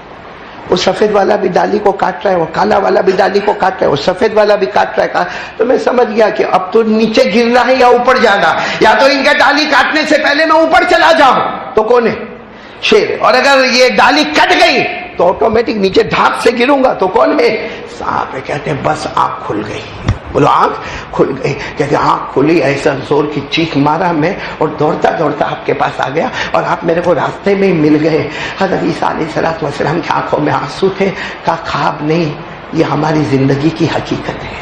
وہ سفید والا بھی ڈالی کو کاٹ رہا ہے، وہ کالا والا بھی ڈالی کو کاٹ رہا ہے، وہ سفید والا بھی کاٹ رہا ہے. تو میں سمجھ گیا کہ اب تو نیچے گرنا ہے یا اوپر جانا، یا تو ان کا ڈالی کاٹنے سے پہلے میں اوپر چلا جاؤں تو کون ہے؟ شیر. اور اگر یہ ڈالی کٹ گئی تو آٹومیٹک نیچے ڈھاک سے گروں گا تو کون ہے؟ سانپ. کہتے ہیں بس آنکھ کھل گئی. بولو آنکھ کھل گئی. کہتے آنکھ کھلی، ایسا زور کی چیخ مارا میں اور دوڑتا دوڑتا آپ کے پاس آ گیا، اور آپ میرے کو راستے میں ہی مل گئے. حضرت عیسیٰ علیہ السلام کی آنکھوں میں آنسو تھے. کہا خواب نہیں، یہ ہماری زندگی کی حقیقت ہے.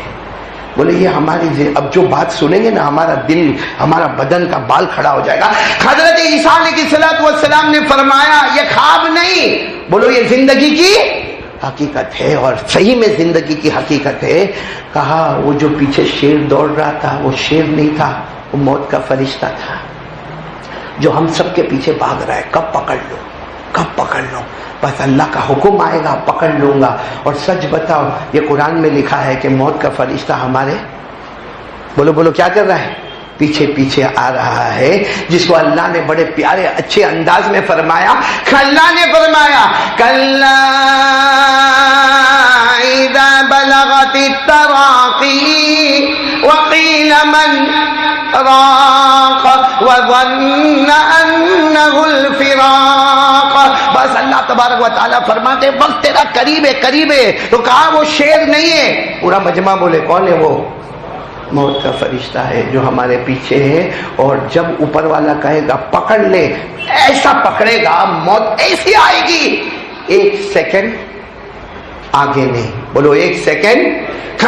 بولے یہ ہماری اب جو بات سنیں گے نا، ہمارا دل، ہمارا بدن کا بال کھڑا ہو جائے گا. حضرت عیسیٰ علیہ السلام نے فرمایا یہ خواب نہیں، بولو یہ زندگی کی حقیقت ہے، اور صحیح میں زندگی کی حقیقت ہے. کہا وہ جو پیچھے شیر دوڑ رہا تھا وہ شیر نہیں تھا، وہ موت کا فرشتہ تھا جو ہم سب کے پیچھے بھاگ رہا ہے. کب پکڑ لو، کب پکڑ لو، بس اللہ کا حکم آئے گا پکڑ لوں گا. اور سچ بتاؤ، یہ قرآن میں لکھا ہے کہ موت کا فرشتہ ہمارے بولو کیا کر رہا ہے؟ پیچھے پیچھے آ رہا ہے، جس کو اللہ نے بڑے پیارے اچھے انداز میں فرمایا. اللہ نے فرمایا کلا اذا بلغت التراقی وقیل من راق وظن انه الفراق. بس اللہ تبارک و تعالیٰ فرماتے وقت تیرا قریب ہے. تو کہا وہ شیر نہیں ہے. پورا مجمع بولے کون ہے وہ؟ موت کا فرشتہ ہے جو ہمارے پیچھے ہے. اور جب اوپر والا کہے گا پکڑ لے، ایسا پکڑے گا، موت ایسی آئے گی، ایک سیکنڈ آگے نہیں. بولو ایک سیکنڈ.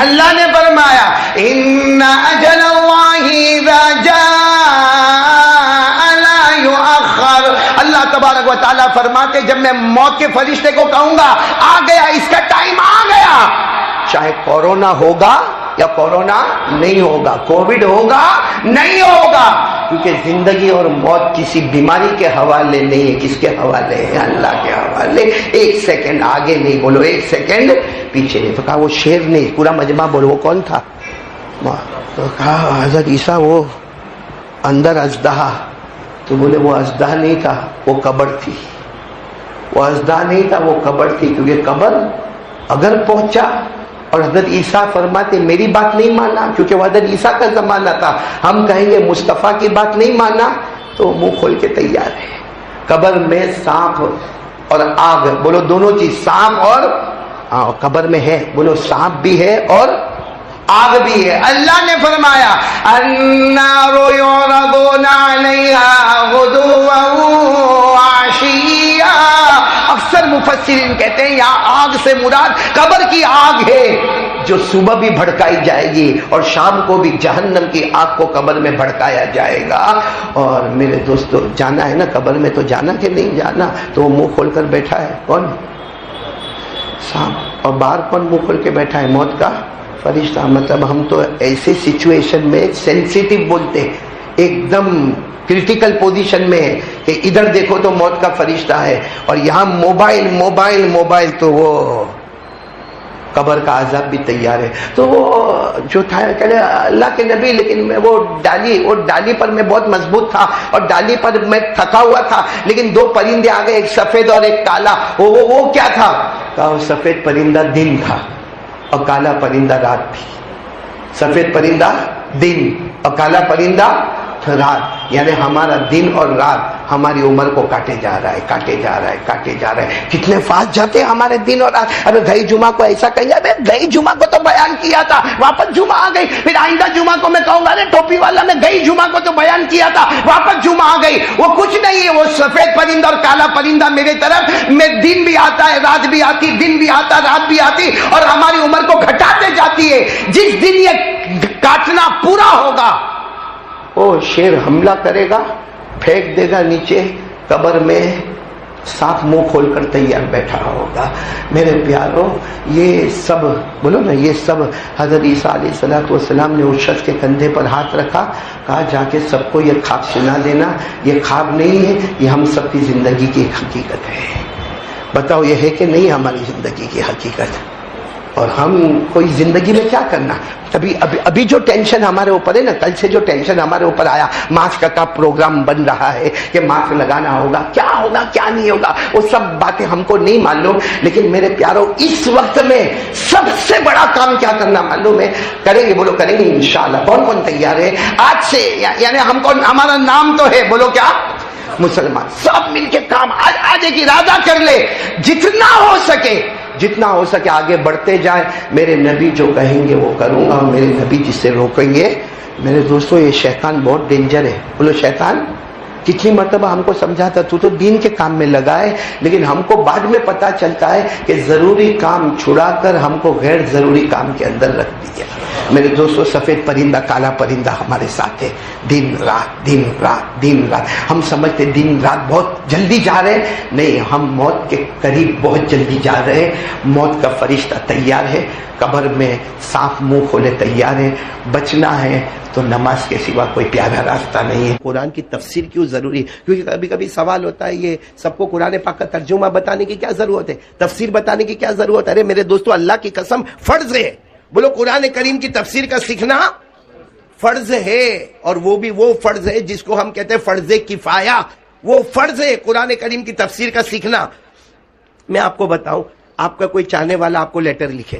اللہ نے فرمایا ان اجل اللہ اذا جاء لا یؤخر. اللہ تبارک و تعالیٰ فرماتے جب میں موت کے فرشتے کو کہوں گا آ گیا، اس کا ٹائم آ گیا، چاہے کورونا ہوگا یا کورونا نہیں ہوگا، کووڈ ہوگا نہیں ہوگا، کیونکہ زندگی اور موت کسی بیماری کے حوالے نہیں ہے. کس کے حوالے ہے؟ اللہ کے حوالے. ایک سیکنڈ آگے نہیں، بولو ایک سیکنڈ پیچھے نہیں. تو کہا وہ شیر نہیں. پورا مجمع بولو وہ کون تھا؟ تو کہا حضرت عیسیٰ وہ اندر اژدہا. تو بولے وہ اژدہا نہیں تھا، وہ قبر تھی. وہ اژدہا نہیں تھا، وہ قبر تھی. کیونکہ قبر اگر پہنچا، اور حضرت عیسیٰ فرماتے میری بات نہیں مانا، کیونکہ وہ حضرت عیسیٰ کا زمانہ تھا. ہم کہیں گے مصطفیٰ کی بات نہیں مانا تو منہ کھول کے تیار ہے. قبر میں سانپ اور آگ، بولو دونوں چیز، سانپ اور قبر میں ہے. بولو سانپ بھی ہے اور آگ بھی ہے. اللہ نے فرمایا النار یعرضون علیہا غدوا وعشیا. اکثر مفسرین کہتے ہیں یہاں آگ سے مراد قبر کی آگ ہے جو صبح بھی بھڑکائی جائے گی اور شام کو بھی جہنم کی آگ کو قبر میں بھڑکایا جائے گا. اور میرے دوستو جانا ہے نا قبر میں، تو جانا کہ نہیں جانا؟ تو وہ منہ کھول کر بیٹھا ہے کون؟ سانپ. اور باہر کون منہ کھول کے بیٹھا ہے؟ موت کا فرشتہ. مطلب ہم تو ایسے سچویشن میں سینسیٹیو بولتے، ایک دم کرٹیکل پوزیشن میں ہے کہ ادھر دیکھو تو موت کا فرشتہ ہے، اور یہاں موبائل تو وہ قبر کا عذاب بھی تیار ہے. تو وہ جو تھا کہ اللہ کے نبی، لیکن وہ ڈالی پر میں بہت مضبوط تھا اور ڈالی پر میں تھکا ہوا تھا، لیکن دو پرندے آ گئے، ایک سفید اور ایک کالا. وہ کیا تھا؟ کہا وہ سفید پرندہ دن تھا اور کالا پرندہ رات تھی. سفید پرندہ دن اور کالا پرندہ رات یعنی ہمارا دن اور رات ہماری عمر کو کاٹے جا رہا ہے، کاٹے جا رہا ہے، کاٹے جا رہا ہے. کتنے فاسٹ جاتے ہیں ہمارے دن اور رات. ابھی گئی جمعہ کو ایسا کہیں گے گئی جمعہ کو تو بیان کیا تھا، واپس جمعہ آ گئی. پھر آئندہ جمعہ کو میں کہوں گا ارے ٹوپی والا میں گئی جمعہ کو تو بیان کیا تھا، واپس جمعہ آ گئی. وہ کچھ نہیں ہے، وہ سفید پرندہ اور کالا پرندہ میرے طرف میں دن بھی آتا ہے رات بھی آتی، دن بھی آتا رات بھی آتی، اور ہماری عمر کو گھٹاتے جاتی ہے. جس دن یہ کاٹنا پورا ہوگا وہ شیر حملہ کرے گا، پھینک دے گا نیچے قبر میں، صاف منہ کھول کر تیار بیٹھا ہوگا. میرے پیاروں یہ سب بولو نا، یہ سب حضرت عیسیٰ علیہ السلام نے اس شخص کے کندھے پر ہاتھ رکھا، کہا جا کے سب کو یہ خواب سنا دینا. یہ خواب نہیں ہے، یہ ہم سب کی زندگی کی حقیقت ہے. بتاؤ یہ ہے کہ نہیں ہماری زندگی کی حقیقت؟ اور ہم کوئی زندگی میں کیا کرنا؟ ابھی جو ٹینشن ہمارے اوپر ہے نا، کل سے جو ٹینشن ہمارے اوپر آیا، ماسک کا پروگرام بن رہا ہے کہ ماسک لگانا ہوگا، کیا نہیں ہوگا، وہ سب باتیں ہم کو نہیں معلوم. لیکن میرے پیاروں اس وقت میں سب سے بڑا کام کیا کرنا معلوم ہے؟ کریں گے، بولو کریں گے انشاءاللہ. کون کون تیار ہے آج سے؟ یعنی ہم کو ہمارا نام تو ہے، بولو کیا؟ مسلمان. سب مل کے کام آج ایک ارادہ کر لے، جتنا ہو سکے آگے بڑھتے جائیں. میرے نبی جو کہیں گے وہ کروں گا، اور میرے نبی جس سے روکیں گے. میرے دوستو یہ شیطان بہت ڈینجر ہے. بولو شیطان. کتنی مرتبہ ہم کو سمجھاتا تو دین کے کام میں لگا ہے، لیکن ہم کو بعد میں پتا چلتا ہے کہ ضروری کام چھڑا کر ہم کو غیر ضروری کام کے اندر رکھ دیا. میرے دوستو سفید پرندہ کالا پرندہ ہمارے ساتھ ہے، دن رات دن رات دن رات. ہم سمجھتے دن رات بہت جلدی جا رہے ہیں، نہیں، ہم موت کے قریب بہت جلدی جا رہے ہیں. موت کا فرشتہ تیار ہے، قبر میں صاف منہ کھولے تیار ہے. بچنا ہے تو نماز کے سوا کوئی پیارا راستہ نہیں ہے. قرآن کی تفسیر کیوں ضروری؟ کیونکہ کبھی کبھی سوال ہوتا ہے یہ سب کو قرآن پاک کا ترجمہ بتانے کی کیا ضرورت ہے، تفسیر بتانے کی کیا ضرورت ہے؟ ارے میرے دوستو اللہ کی قسم فرض ہے. بولو قرآن کریم کی تفسیر کا سیکھنا فرض ہے، اور وہ بھی وہ فرض ہے جس کو ہم کہتے ہیں فرض کفایہ. وہ فرض ہے قرآن کریم کی تفسیر کا سیکھنا. میں آپ کو بتاؤں، آپ کا کوئی چاہنے والا آپ کو لیٹر لکھے،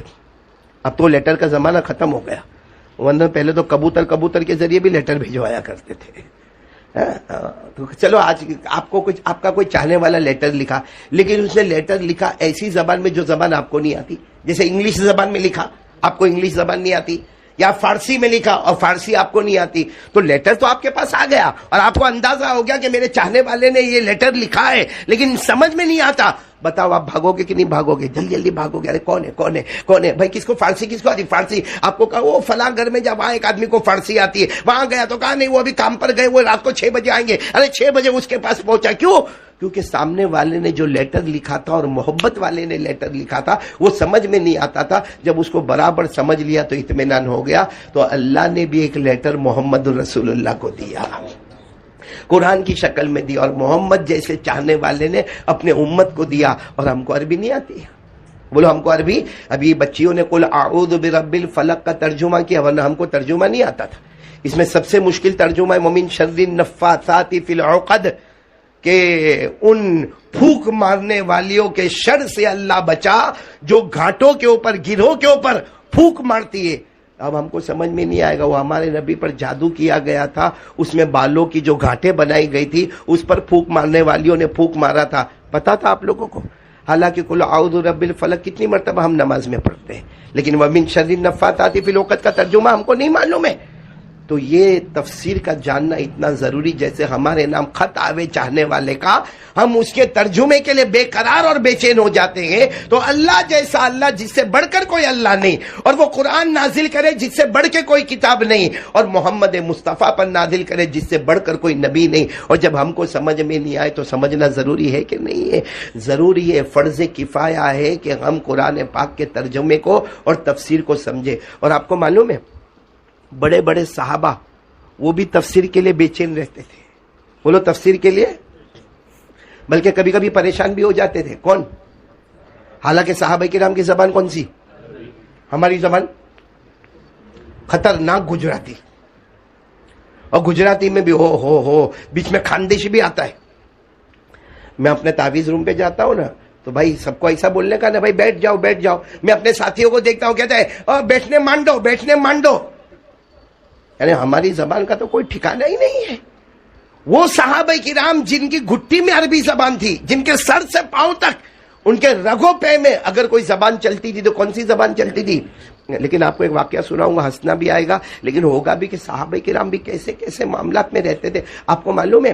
اب تو لیٹر کا زمانہ ختم ہو گیا، ورنہ پہلے تو کبوتر کے ذریعے بھی لیٹر بھیجوایا کرتے تھے. تو چلو آج آپ کا کوئی چاہنے والا لیٹر لکھا، لیکن اس نے لیٹر لکھا ایسی زبان میں جو زبان آپ کو نہیں آتی. جیسے انگلش زبان میں لکھا، آپ کو انگلش زبان نہیں آتی، یا فارسی میں لکھا اور فارسی آپ کو نہیں آتی، تو لیٹر تو آپ کے پاس آ گیا اور آپ کو اندازہ ہو گیا کہ میرے چاہنے والے نے یہ لیٹر لکھا ہے، لیکن سمجھ میں نہیں آتا. بتاؤ آپ بھاگو گے کہ نہیں بھاگو گے؟ جلدی جلدی بھاگو گے. ارے کون ہے بھائی؟ کس کو فارسی کس کو آتی؟ فارسی. آپ کو کہا وہ فلاں گھر میں جب وہاں ایک آدمی کو فارسی آتی ہے، وہاں گیا تو کہا نہیں وہ ابھی کام پر گئے، وہ رات کو 6 بجے آئیں گے. ارے 6 بجے اس کے پاس پہنچا. کیوں؟ کیونکہ سامنے والے نے جو لیٹر لکھا تھا اور محبت والے نے لیٹر لکھا تھا وہ سمجھ میں نہیں آتا تھا. جب اس کو برابر سمجھ لیا تو اطمینان ہو گیا. تو اللہ نے بھی ایک لیٹر محمد رسول اللہ کو دیا، قرآن کی شکل میں دیا، اور محمد جیسے چاہنے والے نے اپنے امت کو دیا. اور ہم کو عربی نہیں آتی. بولو ہم کو عربی. ابھی بچیوں نے قل اعوذ برب الفلق کا ترجمہ کیا، ورنہ ہم کو ترجمہ نہیں آتا تھا. اس میں سب سے مشکل ترجمہ ہے ومن شر النفاثات فی العقد، کہ ان پھونک مارنے والیوں کے شر سے اللہ بچا جو گھاٹوں کے اوپر گروہ کے اوپر پھونک مارتی ہے. اب ہم کو سمجھ میں نہیں آئے گا، وہ ہمارے نبی پر جادو کیا گیا تھا، اس میں بالوں کی جو گھاٹیں بنائی گئی تھی اس پر پھونک مارنے والیوں نے پھونک مارا تھا. پتا تھا آپ لوگوں کو؟ حالانکہ قل اعوذ برب الفلق کتنی مرتبہ ہم نماز میں پڑھتے ہیں، لیکن ومن شر النفاثات فی العقد کا ترجمہ ہم کو نہیں معلوم ہے. تو یہ تفسیر کا جاننا اتنا ضروری. جیسے ہمارے نام خط آوے چاہنے والے کا، ہم اس کے ترجمے کے لیے بے قرار اور بے چین ہو جاتے ہیں. تو اللہ جیسا اللہ جس سے بڑھ کر کوئی اللہ نہیں، اور وہ قرآن نازل کرے جس سے بڑھ کے کوئی کتاب نہیں، اور محمد مصطفیٰ پر نازل کرے جس سے بڑھ کر کوئی نبی نہیں. اور جب ہم کو سمجھ میں نہیں آئے تو سمجھنا ضروری ہے کہ نہیں ہے؟ ضروری ہے، فرض کفایہ ہے کہ ہم قرآن پاک کے ترجمے کو اور تفسیر کو سمجھے. اور آپ کو معلوم ہے بڑے بڑے صحابہ وہ بھی تفسیر کے لیے بے چین رہتے تھے. بولو تفسیر کے لیے، بلکہ کبھی کبھی پریشان بھی ہو جاتے تھے. کون؟ حالانکہ صحابہ کرام کی زبان کون سی؟ ہماری زبان خطرناک گجراتی، اور گجراتی میں بھی ہو بیچ میں خاندیش بھی آتا ہے. میں اپنے تعویذ روم پہ جاتا ہوں نا تو بھائی سب کو ایسا بولنے کا نا بھائی بیٹھ جاؤ بیٹھ جاؤ. میں اپنے ساتھیوں کو دیکھتا ہوں کہتا ہے بیٹھنے مانڈو بیٹھنے مانڈو. یعنی ہماری زبان کا تو کوئی ٹھکانہ ہی نہیں ہے. وہ صحابہ کرام جن کی گھٹی میں عربی زبان تھی، جن کے سر سے پاؤں تک ان کے رگوں پہ میں اگر کوئی زبان چلتی تھی تو کون سی زبان چلتی تھی. لیکن آپ کو ایک واقعہ سناؤں گا، ہنسنا بھی آئے گا لیکن ہوگا بھی کہ صحابہ کرام بھی کیسے کیسے معاملات میں رہتے تھے. آپ کو معلوم ہے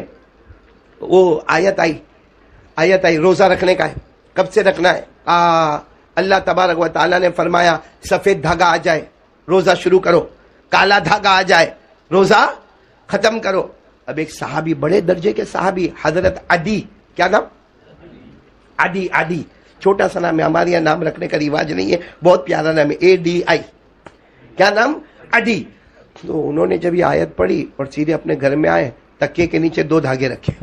وہ آیت آئی روزہ رکھنے کا ہے. کب سے رکھنا ہے؟ اللہ تبارک و تعالیٰ نے فرمایا سفید دھاگا آ جائے روزہ شروع کرو، کالا دھاگا آ جائے روزہ ختم کرو. اب ایک صحابی، بڑے درجے کے صحابی، حضرت عدی، کیا نام؟ عدی، چھوٹا سا نام ہے، ہمارے یہاں نام رکھنے کا رواج نہیں ہے، بہت پیارا نام ہے، ADI. کیا نام؟ عدی. تو انہوں نے جب یہ آیت پڑھی اور سیدھے اپنے گھر میں آئے، تکیے کے نیچے 2 دھاگے رکھے،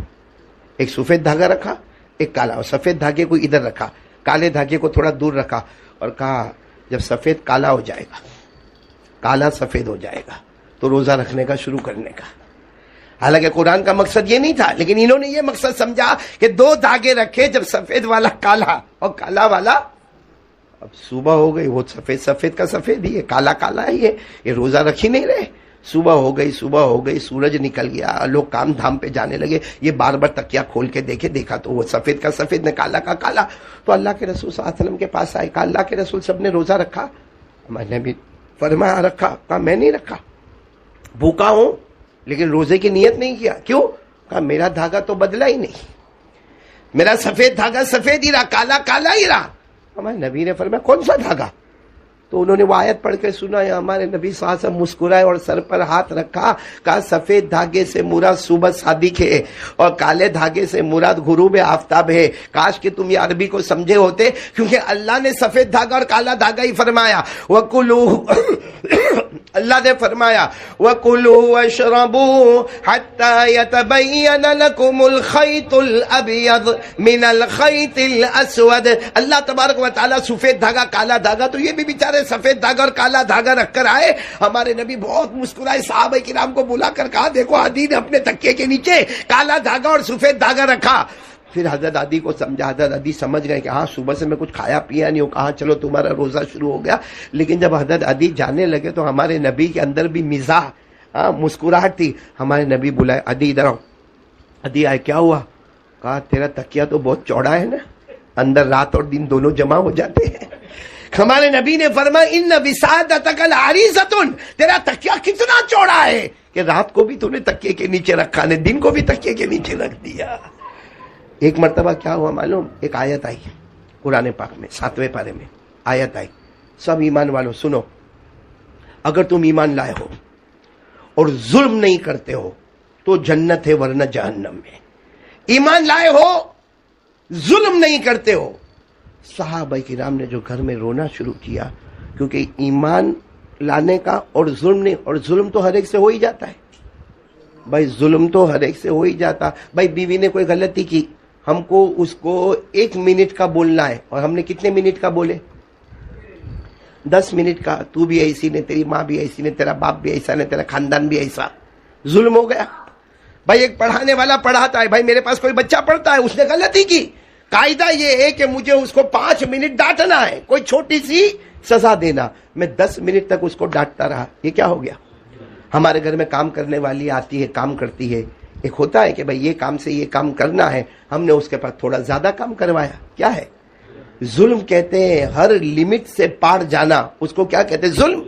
ایک سفید دھاگا رکھا، ایک کالا. اور سفید دھاگے کو ادھر رکھا، کالے دھاگے کو تھوڑا دور رکھا اور کہا جب سفید کالا ہو جائے گا، کالا سفید ہو جائے گا تو روزہ رکھنے کا شروع کرنے کا. حالانکہ قرآن کا مقصد یہ نہیں تھا، لیکن انہوں نے یہ مقصد سمجھا کہ 2 دھاگے رکھے، جب سفید والا کالا اور کالا والا. اب صبح ہو گئی، وہ سفید کا سفید ہی ہے، کالا کالا ہی ہے، یہ روزہ رکھ ہی نہیں رہے. صبح ہو گئی، سورج نکل گیا، لوگ کام دھام پہ جانے لگے. یہ بار بار تکیہ کھول کے دیکھا تو وہ سفید کا سفید نے، کالا کا کالا. تو اللہ کے رسول صلی اللہ علیہ وسلم کے پاس آئے، کہا اللہ کے رسول سب نے روزہ رکھا؟ میں نے بھی فرمایا رکھا. کہا میں نہیں رکھا، بھوکا ہوں لیکن روزے کی نیت نہیں کیا. کیوں؟ کہا میرا دھاگا تو بدلا ہی نہیں، میرا سفید دھاگا سفید ہی رہا، کالا کالا ہی رہا. ہمارے نبی نے فرمایا کون سا دھاگا؟ تو انہوں نے وہ آیت پڑھ کے سنا. ہمارے نبی صلی اللہ علیہ وسلم مسکرائے اور سر پر ہاتھ رکھا، کہا سفید دھاگے سے مراد صبح صادق ہے اور کالے دھاگے سے مراد غروب آفتاب ہے. کاش کہ تم یہ عربی کو سمجھے ہوتے، کیونکہ اللہ نے سفید دھاگا اور کالا دھاگا ہی فرمایا. وَكُلُوا اللہ نے فرمایا وَكُلُوا وَاشْرَبُوا حَتَّى يَتَبَيَّنَ لَكُمُ الْخَيْطُ الْأَبْيَضُ مِنَ الْخَيْطِ الْأَسْوَدِ. اللہ تبارک و تعالیٰ سفید دھاگا کالا دھاگا، تو یہ بھی بیچارے سفید دھاگا اور کالا دھاگا رکھ کر آئے. ہمارے نبی بہت مسکرائے، صحابہ کرام کو بلا کر کہا دیکھو عدی نے اپنے تکیے کے نیچے کالا دھاگا اور سفید دھاگا رکھا. پھر حضرت عدی کو سمجھا، حضرت عدی سمجھ گئے کہ ہاں صبح سے میں کچھ کھایا پیا نہیں ہوں. کہا چلو تمہارا روزہ شروع ہو گیا. لیکن جب حضرت عدی جانے لگے تو ہمارے نبی کے اندر بھی مزاح، مسکراہٹ تھی. ہمارے نبی بلائے عدی ادھر آؤ. عدی آئے، کیا ہوا؟ کہا تیرا تکیہ تو بہت چوڑا ہے نا، اندر رات اور دن دونوں جمع ہو جاتے ہیں. ہمارے نبی نے فرمایا ان وسادتک العریضۃ، تیرا تکیہ کتنا چوڑا ہے کہ رات کو بھی تو نے تکیے کے نیچے رکھا نے، دن کو بھی تکیے کے نیچے رکھ دیا. ایک مرتبہ کیا ہوا معلوم؟ ایک آیت آئی قرآن پاک میں 7ویں پارے میں آیت آئی. سب ایمان والوں سنو، اگر تم ایمان لائے ہو اور ظلم نہیں کرتے ہو تو جنت ہے ورنہ جہنم ہے. ایمان لائے ہو، ظلم نہیں کرتے ہو. صحابہ کرام نے جو گھر میں رونا شروع کیا، کیونکہ ایمان لانے کا اور ظلم نہیں، اور ظلم تو ہر ایک سے ہو ہی جاتا ہے بھائی، ظلم تو ہر ایک سے ہو ہی جاتا. بھائی بیوی نے کوئی غلطی کی، ہم کو اس کو 1 منٹ کا بولنا ہے اور ہم نے کتنے منٹ کا بولے؟ 10 منٹ کا. تو بھی ایسی نے، تیری ماں بھی ایسی نے، تیرا باپ بھی ایسا نے، تیرا خاندان بھی ایسا. ظلم ہو گیا. بھائی ایک پڑھانے والا پڑھاتا ہے، بھائی میرے پاس کوئی بچہ پڑھتا ہے، اس نے غلطی کی، قاعدہ یہ ہے کہ مجھے اس کو 5 منٹ ڈانٹنا ہے، کوئی چھوٹی سی سزا دینا. میں 10 منٹ تک اس کو ڈانٹتا رہا، یہ کیا ہو گیا؟ ہمارے گھر میں کام کرنے والی آتی ہے، کام کرتی ہے. ایک ہوتا ہے کہ بھائی یہ کام سے یہ کام کرنا ہے، ہم نے اس کے پاس تھوڑا زیادہ کام کروایا. کیا ہے؟ ظلم کہتے ہیں. ہر لمٹ سے پار جانا، اس کو کیا کہتے ہیں؟ ظلم.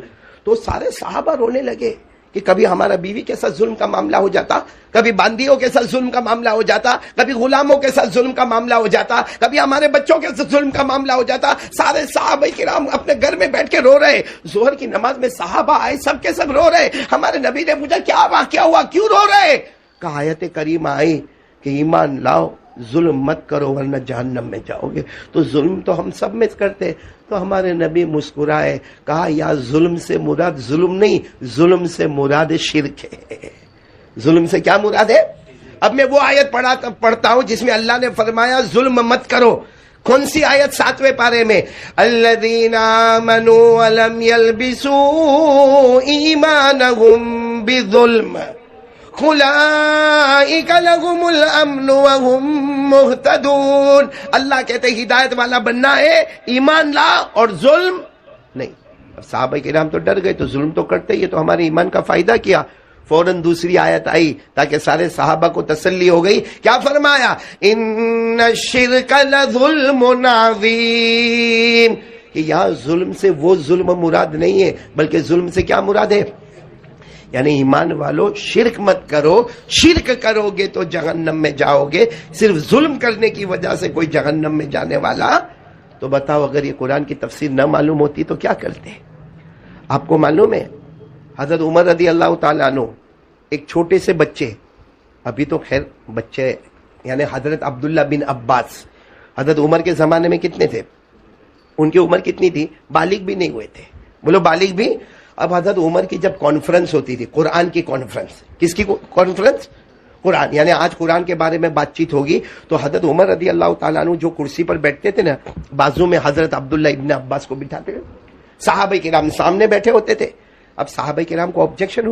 تو سارے صحابہ رونے لگے کہ کبھی ہمارا بیوی کے ساتھ ظلم کا معاملہ ہو جاتا، کبھی باندیوں کے ساتھ ظلم کا معاملہ ہو جاتا، کبھی غلاموں کے ساتھ ظلم کا معاملہ ہو جاتا، کبھی ہمارے بچوں کے ساتھ ظلم کا معاملہ ہو جاتا. سارے صحابہ کرام اپنے گھر میں بیٹھ کے رو رہے. ظہر کی نماز میں صحابہ آئے، سب کے سب رو رہے. ہمارے نبی نے پوچھا کیا واقعہ ہوا، کیوں رو رہے؟ کہ آیت کریمہ آئی کہ ایمان لاؤ، ظلم مت کرو ورنہ جہنم میں جاؤ گے. تو ظلم تو ہم سب میں کرتے. تو ہمارے نبی مسکرائے، کہا یا ظلم سے مراد ظلم نہیں، ظلم سے مراد شرک ہے. ظلم سے کیا مراد ہے؟ اب میں وہ آیت پڑھتا ہوں جس میں اللہ نے فرمایا ظلم مت کرو. کون سی آیت؟ 7ویں پارے میں الذین آمنوا ولم یلبسوا ایمانہم بظلم اولئک لہم الامن وہم مہتدون. اللہ کہتے ہدایت والا بننا ہے، ایمان لا اور ظلم نہیں. اب صحابہ کرام تو ڈر گئے، تو ظلم تو کرتے ہی، یہ تو ہمارے ایمان کا فائدہ کیا. فوراً دوسری آیت آئی تاکہ سارے صحابہ کو تسلی ہو گئی. کیا فرمایا؟ ان الشرک لظلم عظیم. کہ یہاں ظلم سے وہ ظلم مراد نہیں ہے، بلکہ ظلم سے کیا مراد ہے؟ یعنی ایمان والو شرک مت کرو، شرک کرو گے تو جہنم میں جاؤ گے. صرف ظلم کرنے کی وجہ سے کوئی جہنم میں جانے والا. تو بتاؤ اگر یہ قرآن کی تفسیر نہ معلوم ہوتی تو کیا کرتے؟ آپ کو معلوم ہے حضرت عمر رضی اللہ تعالیٰ عنہ ایک چھوٹے سے بچے، ابھی تو خیر بچے، یعنی حضرت عبداللہ بن عباس حضرت عمر کے زمانے میں کتنے تھے؟ ان کی عمر کتنی تھی؟ بالغ بھی نہیں ہوئے تھے. بولو بالغ بھی. اب حضرت عمر کی جب کانفرنس ہوتی تھی، قرآن کی کانفرنس، کس کی کانفرنس؟ قرآن. یعنی آج قرآن کے بارے میں بات چیت ہوگی تو حضرت عمر رضی اللہ تعالیٰ عنہ جو کرسی پر بیٹھتے تھے نا، بازو میں حضرت عبداللہ ابن عباس کو بٹھاتے تھے. صحابہ کرام سامنے بیٹھے ہوتے تھے. اب صحابہ کرام کو آبجیکشن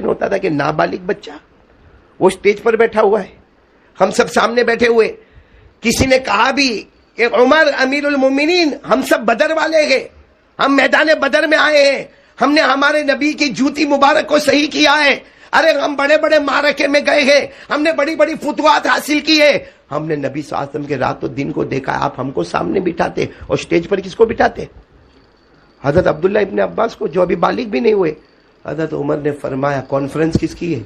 ہوتا تھا کہ نابالغ بچہ وہ اسٹیج پر بیٹھا ہوا ہے، ہم سب سامنے بیٹھے ہوئے. کسی نے کہا بھی کہ عمر امیر المومنین، ہم سب بدر والے ہیں، ہم میدان بدر میں آئے ہیں، ہم نے ہمارے نبی کی جوتی مبارک کو صحیح کیا ہے. ارے ہم بڑے بڑے معرکے میں گئے ہیں، ہم نے بڑی بڑی فتوحات حاصل کی ہے، ہم نے نبی صلی اللہ علیہ وسلم کے رات و دن کو دیکھا. آپ ہم کو سامنے بٹھاتے اور اسٹیج پر کس کو بٹھاتے؟ حضرت عبداللہ ابن عباس کو، جو ابھی بالغ بھی نہیں ہوئے. حضرت عمر نے فرمایا کانفرنس کس کی ہے؟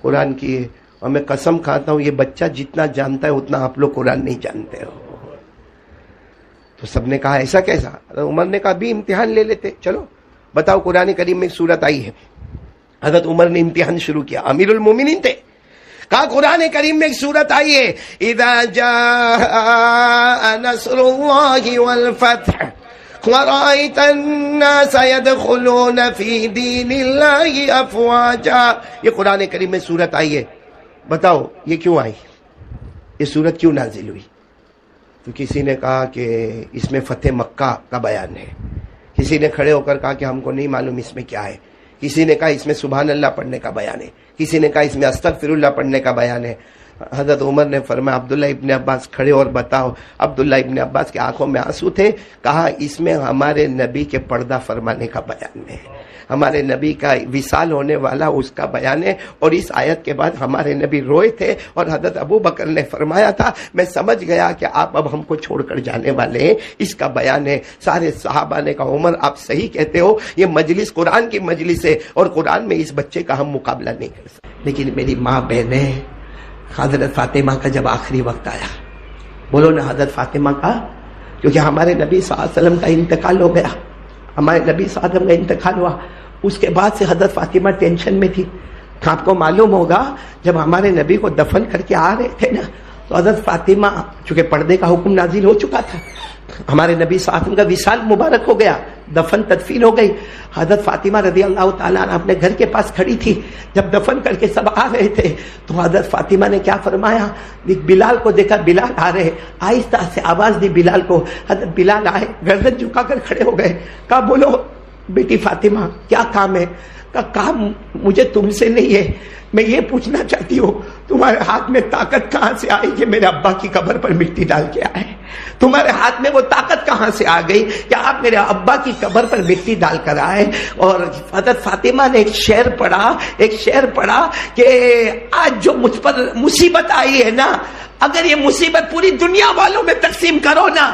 قرآن کی ہے. اور میں قسم کھاتا ہوں یہ بچہ جتنا جانتا ہے اتنا آپ لوگ قرآن نہیں جانتے ہو. تو سب نے کہا ایسا کیسا؟ حضرت عمر نے کہا بھی امتحان لے لیتے. چلو بتاؤ. قرآن کریم میں ایک سورت آئی ہے، حضرت عمر نے امتحان شروع کیا، امیر المومنین تھے. کہا قرآن کریم میں ایک سورت آئی ہے، اذا جاء نصر اللہ والفتح وَرَأَيْتَ النَّاسَ يَدْخُلُونَ فِي دِينِ اللَّهِ أَفْوَاجًا. یہ قرآن کریم میں سورت آئی ہے. بتاؤ یہ کیوں آئی؟ یہ سورت کیوں نازل ہوئی؟ تو کسی نے کہا کہ اس میں فتح مکہ کا بیان ہے. کسی نے کھڑے ہو کر کہا کہ ہم کو نہیں معلوم اس میں کیا ہے. کسی نے کہا اس میں سبحان اللہ پڑھنے کا بیان ہے. کسی نے کہا اس میں استغفر اللہ پڑھنے کا بیان ہے. حضرت عمر نے فرمایا عبداللہ ابن عباس کھڑے اور بتاؤ. عبداللہ ابن عباس کی آنکھوں میں آنسو تھے. کہا اس میں ہمارے نبی کے پردہ فرمانے کا بیان ہے، ہمارے نبی کا وصال ہونے والا اس کا بیان ہے. اور اس آیت کے بعد ہمارے نبی روئے تھے اور حضرت ابو بکر نے فرمایا تھا میں سمجھ گیا کہ آپ اب ہم کو چھوڑ کر جانے والے ہیں، اس کا بیان ہے. سارے صحابہ نے کہا عمر آپ صحیح کہتے ہو، یہ مجلس قرآن کی مجلس ہے اور قرآن میں اس بچے کا ہم مقابلہ نہیں کر سکتے. لیکن میری ماں بہنیں، حضرت فاطمہ کا جب آخری وقت آیا، بولو نا حضرت فاطمہ کا، کیونکہ ہمارے نبی صلی اللہ علیہ وسلم کا انتقال ہو گیا، ہمارے نبی صلی اللہ علیہ وسلم کا انتقال ہوا. اس کے بعد سے حضرت فاطمہ ٹینشن میں تھی. آپ کو معلوم ہوگا جب ہمارے نبی کو دفن کر کے آ رہے تھے نا، تو حضرت فاطمہ، چونکہ پردے کا حکم نازل ہو چکا تھا، ہمارے نبی صلی اللہ علیہ وسلم کا وصال مبارک ہو گیا، دفن تدفین ہو گئی. حضرت فاطمہ رضی اللہ تعالیٰ عنہ اپنے گھر کے پاس کھڑی تھی. جب دفن کر کے سب آ رہے تھے تو حضرت فاطمہ نے کیا فرمایا؟ بلال کو دیکھا، بلال آ رہے، آہستہ سے آواز دی بلال کو. حضرت بلال آئے، گردن جھکا کر کھڑے ہو گئے. کہا بولو بیٹی فاطمہ کیا کام ہے؟ کہا کام مجھے تم سے نہیں ہے، میں یہ پوچھنا چاہتی ہوں تمہارے ہاتھ میں طاقت کہاں سے آئی کہ میرے ابا کی قبر پر مٹی ڈال کے آئے؟ تمہارے ہاتھ میں وہ طاقت کہاں سے آ گئی کہ آپ میرے ابا کی قبر پر مٹی ڈال کر آئے؟ اور حضرت فاطمہ نے ایک شعر پڑھا کہ آج جو مجھ پر مصیبت آئی ہے نا، اگر یہ مصیبت پوری دنیا والوں میں تقسیم کرو نا،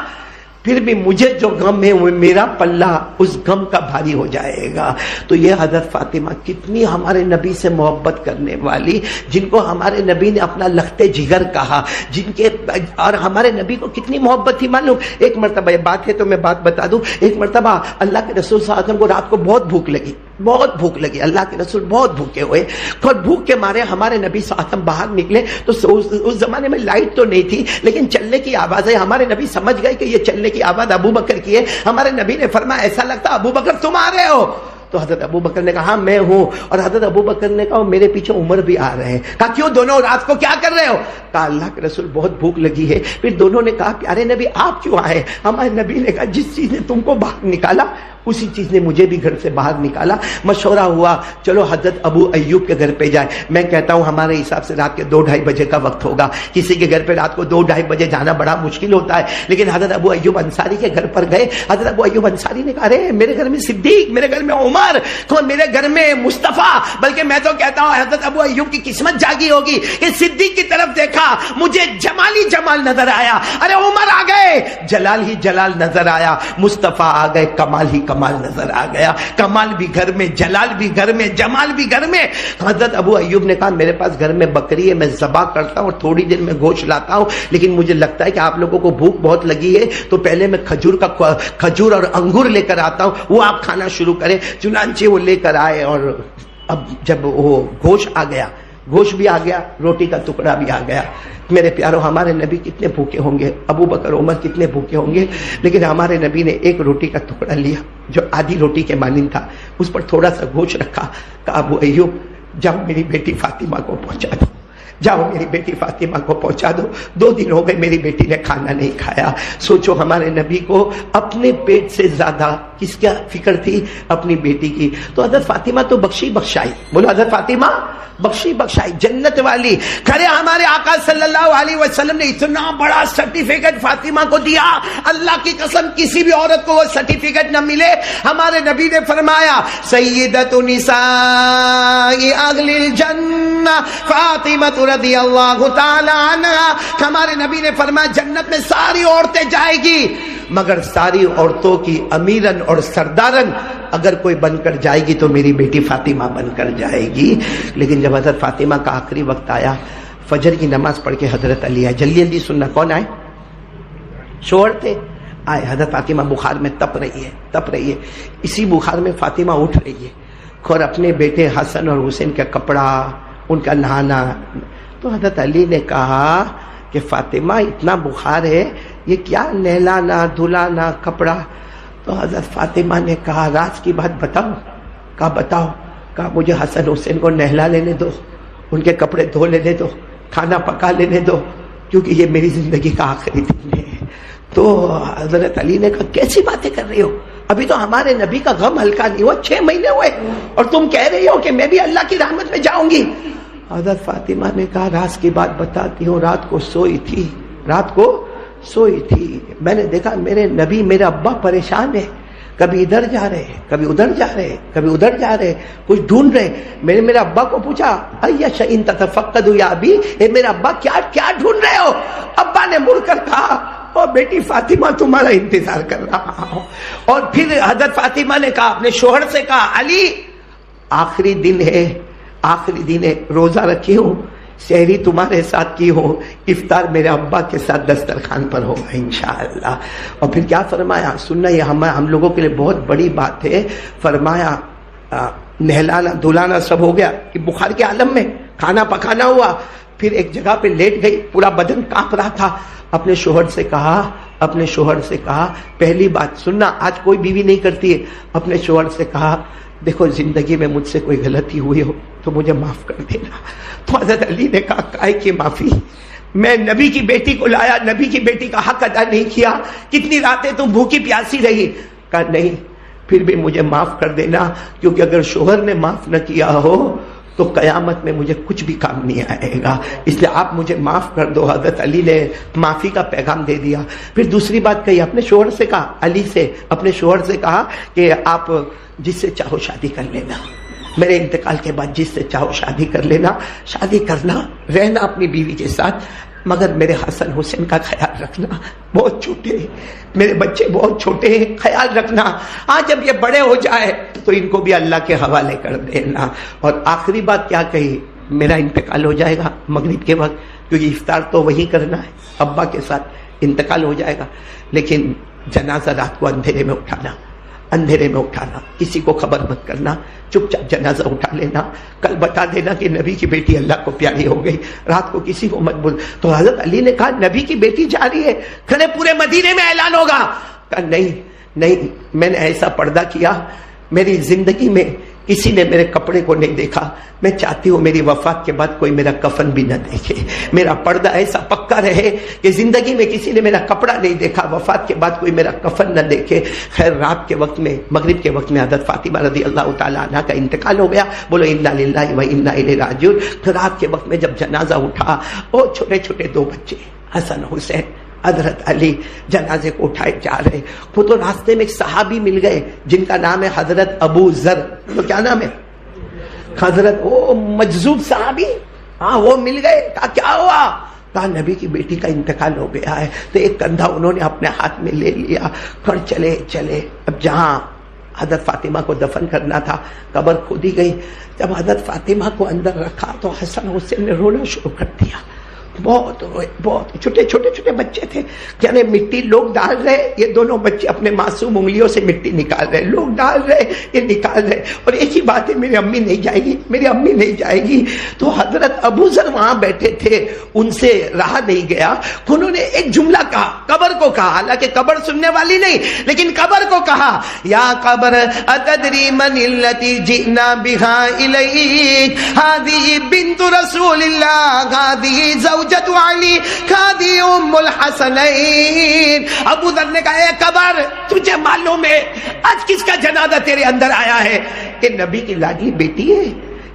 پھر بھی مجھے جو غم ہے وہ میرا پلہ اس غم کا بھاری ہو جائے گا. تو یہ حضرت فاطمہ کتنی ہمارے نبی سے محبت کرنے والی، جن کو ہمارے نبی نے اپنا لخت جگر کہا، جن کے اور ہمارے نبی کو کتنی محبت تھی. معلوم ایک مرتبہ، یہ بات ہے تو میں بات بتا دوں، ایک مرتبہ اللہ کے رسول صلی اللہ علیہ وسلم کو رات کو بہت بھوک لگی. اللہ کے رسول بہت بھوکے ہوئے اور بھوک کے مارے ہمارے نبی صلی اللہ علیہ وسلم باہر نکلے. تو اس زمانے میں لائٹ تو نہیں تھی لیکن چلنے کی آواز ہے. ہمارے نبی سمجھ گئے کہ یہ چلنے کی آواز ابو بکر کی ہے. ہمارے نبی نے فرمایا ایسا لگتا ابو بکر تم آ رہے ہو. تو حضرت ابو بکر نے کہا ہاں میں ہوں. اور حضرت ابو بکر نے کہا میرے پیچھے عمر بھی آ رہے ہیں. کہا کیوں دونوں رات کو کیا کر رہے ہو؟ کہا اللہ کے رسول بہت بھوک لگی ہے. پھر دونوں نے کہا پیارے نبی آپ کیوں آئے؟ ہمارے نبی نے کہا جس چیز نے تم کو باہر نکالا اسی چیز نے مجھے بھی گھر سے باہر نکالا. مشورہ ہوا چلو حضرت ابو ایوب کے گھر پہ جائے. میں کہتا ہوں ہمارے حساب سے رات کے 2-2:30 بجے کا وقت ہوگا. کسی کے گھر پہ رات کو 2-2:30 بجے جانا بڑا مشکل ہوتا ہے, لیکن حضرت ابو ایوب انصاری کے گھر پر گئے. حضرت ابو ایوب انصاری نے کہا ارے میرے گھر میں صدیق, میرے گھر میں عمر, میرے گھر میں مصطفیٰ. بلکہ میں تو کہتا ہوں حضرت ابو ایوب کی قسمت جاگی ہوگی کہ صدیق کی طرف دیکھا مجھے جمال ہی جمال نظر آیا, ارے عمر آ گئے جلال ہی جلال نظر آیا, مصطفیٰ آ گئے کمال ہی کمال نظر آ گیا. کمال بھی گھر میں, جلال بھی گھر میں, جمال بھی گھر میں. حضرت ابو ایوب نے کہا میرے پاس گھر میں بکری ہے, میں ذبح کرتا ہوں اور تھوڑی دیر میں گوشت لاتا ہوں, لیکن مجھے لگتا ہے کہ آپ لوگوں کو بھوک بہت لگی ہے تو پہلے میں کھجور اور انگور لے کر آتا ہوں, وہ آپ کھانا شروع کریں. چنانچہ وہ لے کر آئے اور اب جب وہ گوشت آ گیا, گوشت بھی آ گیا, روٹی کا ٹکڑا بھی آ گیا. میرے پیارو ہمارے نبی کتنے بھوکے ہوں گے, ابو بکر عمر کتنے بھوکے ہوں گے, لیکن ہمارے نبی نے ایک روٹی کا ٹکڑا لیا جو آدھی روٹی کے مانند تھا, اس پر تھوڑا سا گوشت رکھا. کہا ابو ایوب جاؤ میری بیٹی فاطمہ کو پہنچا دو, جاؤ میری بیٹی فاطمہ کو پہنچا دو. 2 دن ہو گئے میری بیٹی نے کھانا نہیں کھایا. سوچو ہمارے نبی کو اپنے پیٹ سے زیادہ کس کا فکر تھی؟ اپنی بیٹی کی. تو حضرت فاطمہ تو بخشی بخشائی, بولو حضرت فاطمہ بخشی بخشائی, جنت والی. کھڑے ہمارے آقا صلی اللہ علیہ وسلم نے اتنا بڑا سرٹیفکیٹ فاطمہ کو دیا, اللہ کی قسم کسی بھی عورت کو وہ سرٹیفکیٹ نہ ملے. ہمارے نبی نے فرمایا سیدۃ نساء اہل الجنہ فاطمہ رضی اللہ تعالی عنہا. ہمارے نبی نے فرمایا جنت میں ساری عورتیں جائے گی مگر ساری عورتوں کی امیرن اور سردارن اگر کوئی بن کر جائے گی تو میری بیٹی فاطمہ بن کر جائے گی. لیکن جب حضرت فاطمہ کا آخری وقت آیا, فجر کی نماز پڑھ کے حضرت علی آئے. جلدی جلدی سننا, کون آئے؟ شوہر تھے آئے. حضرت فاطمہ بخار میں تپ رہی ہے. اسی بخار میں فاطمہ اٹھ رہی ہے اور اپنے بیٹے حسن اور حسین کا کپڑا, ان کا نہانا. تو حضرت علی نے کہا کہ فاطمہ اتنا بخار ہے, یہ کیا نہلانا دھلانا کپڑا؟ تو حضرت فاطمہ نے کہا راز کی بات بتاؤ. کہا بتاؤ. کہا مجھے حسن حسین کو نہلا لینے دو, ان کے کپڑے دھو لینے دو, کھانا پکا لینے دو, کیونکہ یہ میری زندگی کا آخری دن ہے. تو حضرت علی نے کہا کیسی باتیں کر رہی ہو, ابھی تو ہمارے نبی کا غم ہلکا نہیں ہوا, 6 مہینے ہوئے اور تم کہہ رہی ہو کہ میں بھی اللہ کی رحمت میں جاؤں گی. حضرت فاطمہ نے کہا راز کی بات بتاتی ہوں, رات کو سوئی تھی, میں نے دیکھا میرے نبی میرا ابا پریشان ہے, کبھی ادھر جا رہے کبھی ادھر جا رہے کبھی ادھر جا رہے, کچھ ڈھونڈ رہے. میں نے میرے ابا کو پوچھا ایا شئین تتفقدوا یا ابی, اے میرے ابا کیا ڈھونڈ رہے ہو؟ ابا نے مڑ کر کہا اور بیٹی فاطمہ تمہارا انتظار کر رہا ہوں. اور پھر حضرت فاطمہ نے کہا اپنے شوہر سے کہا علی آخری دن ہے, روزہ رکھی ہوں, سحری تمہارے ساتھ کی ہو, افطار میرے ابا کے ساتھ دسترخوان پر ہوگا انشاءاللہ. اور پھر کیا فرمایا سننا, یہ ہم لوگوں کے لیے بہت بڑی بات ہے. فرمایا نہلانا دھلانا سب ہو گیا کہ بخار کے عالم میں کھانا پکانا ہوا. پھر ایک جگہ پہ لیٹ گئی, پورا بدن کانپ رہا تھا. اپنے شوہر سے کہا پہلی بات سننا, آج کوئی بیوی نہیں کرتی ہے. اپنے شوہر سے کہا دیکھو زندگی میں مجھ سے کوئی غلطی ہوئی ہو تو مجھے معاف کر دینا. تو حضرت علی نے کہا کائے کی معافی, میں نبی کی بیٹی کو لایا, نبی کی بیٹی کا حق ادا نہیں کیا, کتنی راتیں تم بھوکی پیاسی رہی. کہا نہیں پھر بھی مجھے معاف کر دینا, کیونکہ اگر شوہر نے معاف نہ کیا ہو تو قیامت میں مجھے کچھ بھی کام نہیں آئے گا, اس لیے آپ مجھے معاف کر دو. حضرت علی نے معافی کا پیغام دے دیا. پھر دوسری بات کہی, اپنے شوہر سے کہا, علی سے اپنے شوہر سے کہا کہ آپ جس سے چاہو شادی کر لینا, میرے انتقال کے بعد جس سے چاہو شادی کر لینا, شادی کرنا, رہنا اپنی بیوی کے ساتھ, مگر میرے حسن حسین کا خیال رکھنا, بہت چھوٹے ہیں میرے بچے, بہت چھوٹے ہیں, خیال رکھنا. جب یہ بڑے ہو جائے تو ان کو بھی اللہ کے حوالے کر دینا. اور آخری بات کیا کہی, میرا انتقال ہو جائے گا مغرب کے وقت, کیونکہ افطار تو وہی کرنا ہے, ابا کے ساتھ انتقال ہو جائے گا, لیکن جنازہ رات کو اندھیرے میں اٹھانا, کسی کو خبر مت کرنا, چپ چاپ جنازہ اٹھا لینا, کل بتا دینا کہ نبی کی بیٹی اللہ کو پیاری ہو گئی, رات کو کسی کو مت بول. تو حضرت علی نے کہا نبی کی بیٹی جا رہی ہے, کھڑے پورے مدینے میں اعلان ہوگا. کہا نہیں, میں نے ایسا پردہ کیا میری زندگی میں کسی نے میرے کپڑے کو نہیں دیکھا، میں چاہتی ہوں میری وفات کے بعد کوئی میرا کفن بھی نہ دیکھے، میرا پردہ ایسا پکا رہے کہ زندگی میں کسی نے میرا کپڑا نہیں دیکھا، وفات کے بعد کوئی میرا کفن نہ دیکھے۔ خیر رات کے وقت میں، مغرب کے وقت میں حضرت فاطمہ رضی اللہ تعالیٰ عنہ کا انتقال ہو گیا، بولو انا للہ و انا الیہ راجعون۔ رات کے وقت میں جب جنازہ اٹھا، وہ چھوٹے چھوٹے دو بچے حسن حسین، حضرت علی جنازے کو اٹھائے جا رہے، وہ تو راستے میں ایک صحابی مل گئے جن کا نام ہے حضرت ابو ذر، تو کیا نام ہے؟ حضرت وہ مجذوب صحابی، ہاں وہ مل گئے، کہا کیا ہوا؟ کہا نبی کی بیٹی کا انتقال ہو گیا ہے۔ تو ایک کندھا انہوں نے اپنے ہاتھ میں لے لیا، پھر چلے اب جہاں حضرت فاطمہ کو دفن کرنا تھا قبر کھودی گئی، جب حضرت فاطمہ کو اندر رکھا تو حسن حسین نے رونا شروع کر دیا، بہت روئے، بہت چھوٹے بچے تھے، یعنی مٹی لوگ ڈال رہے، یہ دونوں بچے اپنے معصوم انگلیوں سے مٹی نکال رہے، لوگ ڈال رہے، یہ نکال رہے، اور ایک ہی بات ہے میری امی نہیں جائے گی، میری امی نہیں جائے گی۔ تو حضرت ابو ذر وہاں بیٹھے تھے، ان سے رہا نہیں گیا، انہوں نے ایک جملہ کہا، قبر کو کہا، حالانکہ قبر سننے والی نہیں لیکن قبر کو کہا، یا قبر اتدری من التی جئنا بہا الیک، ہذه بنت رسول اللہ، ہذه زوجت علی، ہذه ام الحسنین۔ ابو ذر نے کہا اے قبر تجھے معلوم ہے آج کس کا جنازہ تیرے اندر آیا ہے؟ کہ نبی کی لاڈلی بیٹی ہے،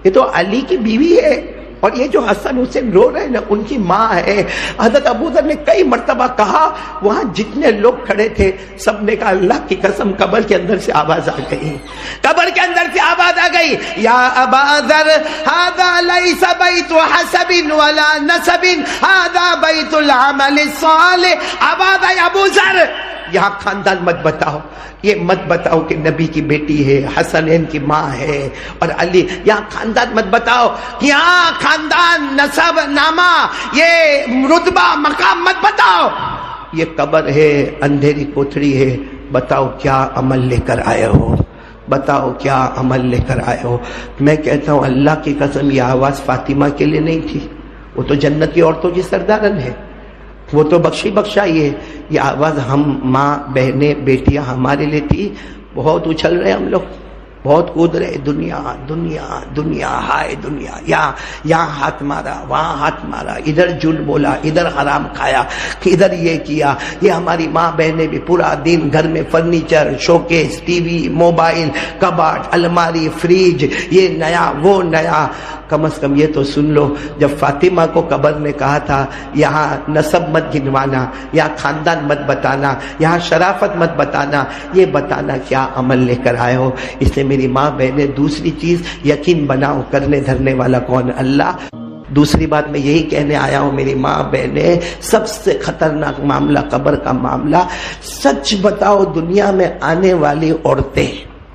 یہ تو علی کی بیوی ہے، اور یہ جو حسن حسین رو رہے ہیں نا ان کی ماں ہے۔ حضرت ابو ذر نے کئی مرتبہ کہا، وہاں جتنے لوگ کھڑے تھے سب نے کہا اللہ کی قسم، قبر کے اندر سے آواز آ گئی، قبر کے اندر سے آواز آ گئی، یا ابا ذر ھذا لیس بیت حسب ولا نسب، ھذا بیت العمل الصالح۔ آواز آئی ابو ذر یہاں خاندان مت بتاؤ، یہ مت بتاؤ کہ نبی کی بیٹی ہے، حسنین کی ماں ہے اور علی، یہاں خاندان مت بتاؤ، یہاں خاندان نسب نامہ یہ رتبہ مقام مت بتاؤ، یہ قبر ہے، اندھیری کوٹھڑی ہے، بتاؤ کیا عمل لے کر آئے ہو، بتاؤ کیا عمل لے کر آئے ہو۔ میں کہتا ہوں اللہ کی قسم یہ آواز فاطمہ کے لیے نہیں تھی، وہ تو جنت کی عورتوں کی سردارن ہے، وہ تو بخشی بخشائی ہے، یہ آواز ہم ماں بہنیں بیٹیاں ہمارے لیے تھی۔ بہت اچھل رہے ہم لوگ، بہت کود رہے، دنیا دنیا دنیا ہائے دنیا، یہاں ہاتھ مارا، وہاں ہاتھ مارا، ادھر جھوٹ بولا، ادھر حرام کھایا، ادھر یہ کیا۔ یہ ہماری ماں بہنیں بھی پورا دن گھر میں furniture, showcase, TV, mobile, کباٹ، الماری، فریج، یہ نیا وہ نیا۔ کم از کم یہ تو سن لو، جب فاطمہ کو قبر میں کہا تھا یہاں نسب مت گنوانا، یہاں خاندان مت بتانا، یہاں شرافت مت بتانا، یہ بتانا کیا عمل لے کر آئے ہو۔ اس لیے میری ماں بہنیں دوسری چیز یقین بناؤ، کرنے دھرنے والا کون؟ اللہ۔ دوسری بات میں یہی کہنے آیا ہوں میری ماں بہنیں، سب سے خطرناک معاملہ قبر کا معاملہ۔ سچ بتاؤ دنیا میں آنے والی عورتیں،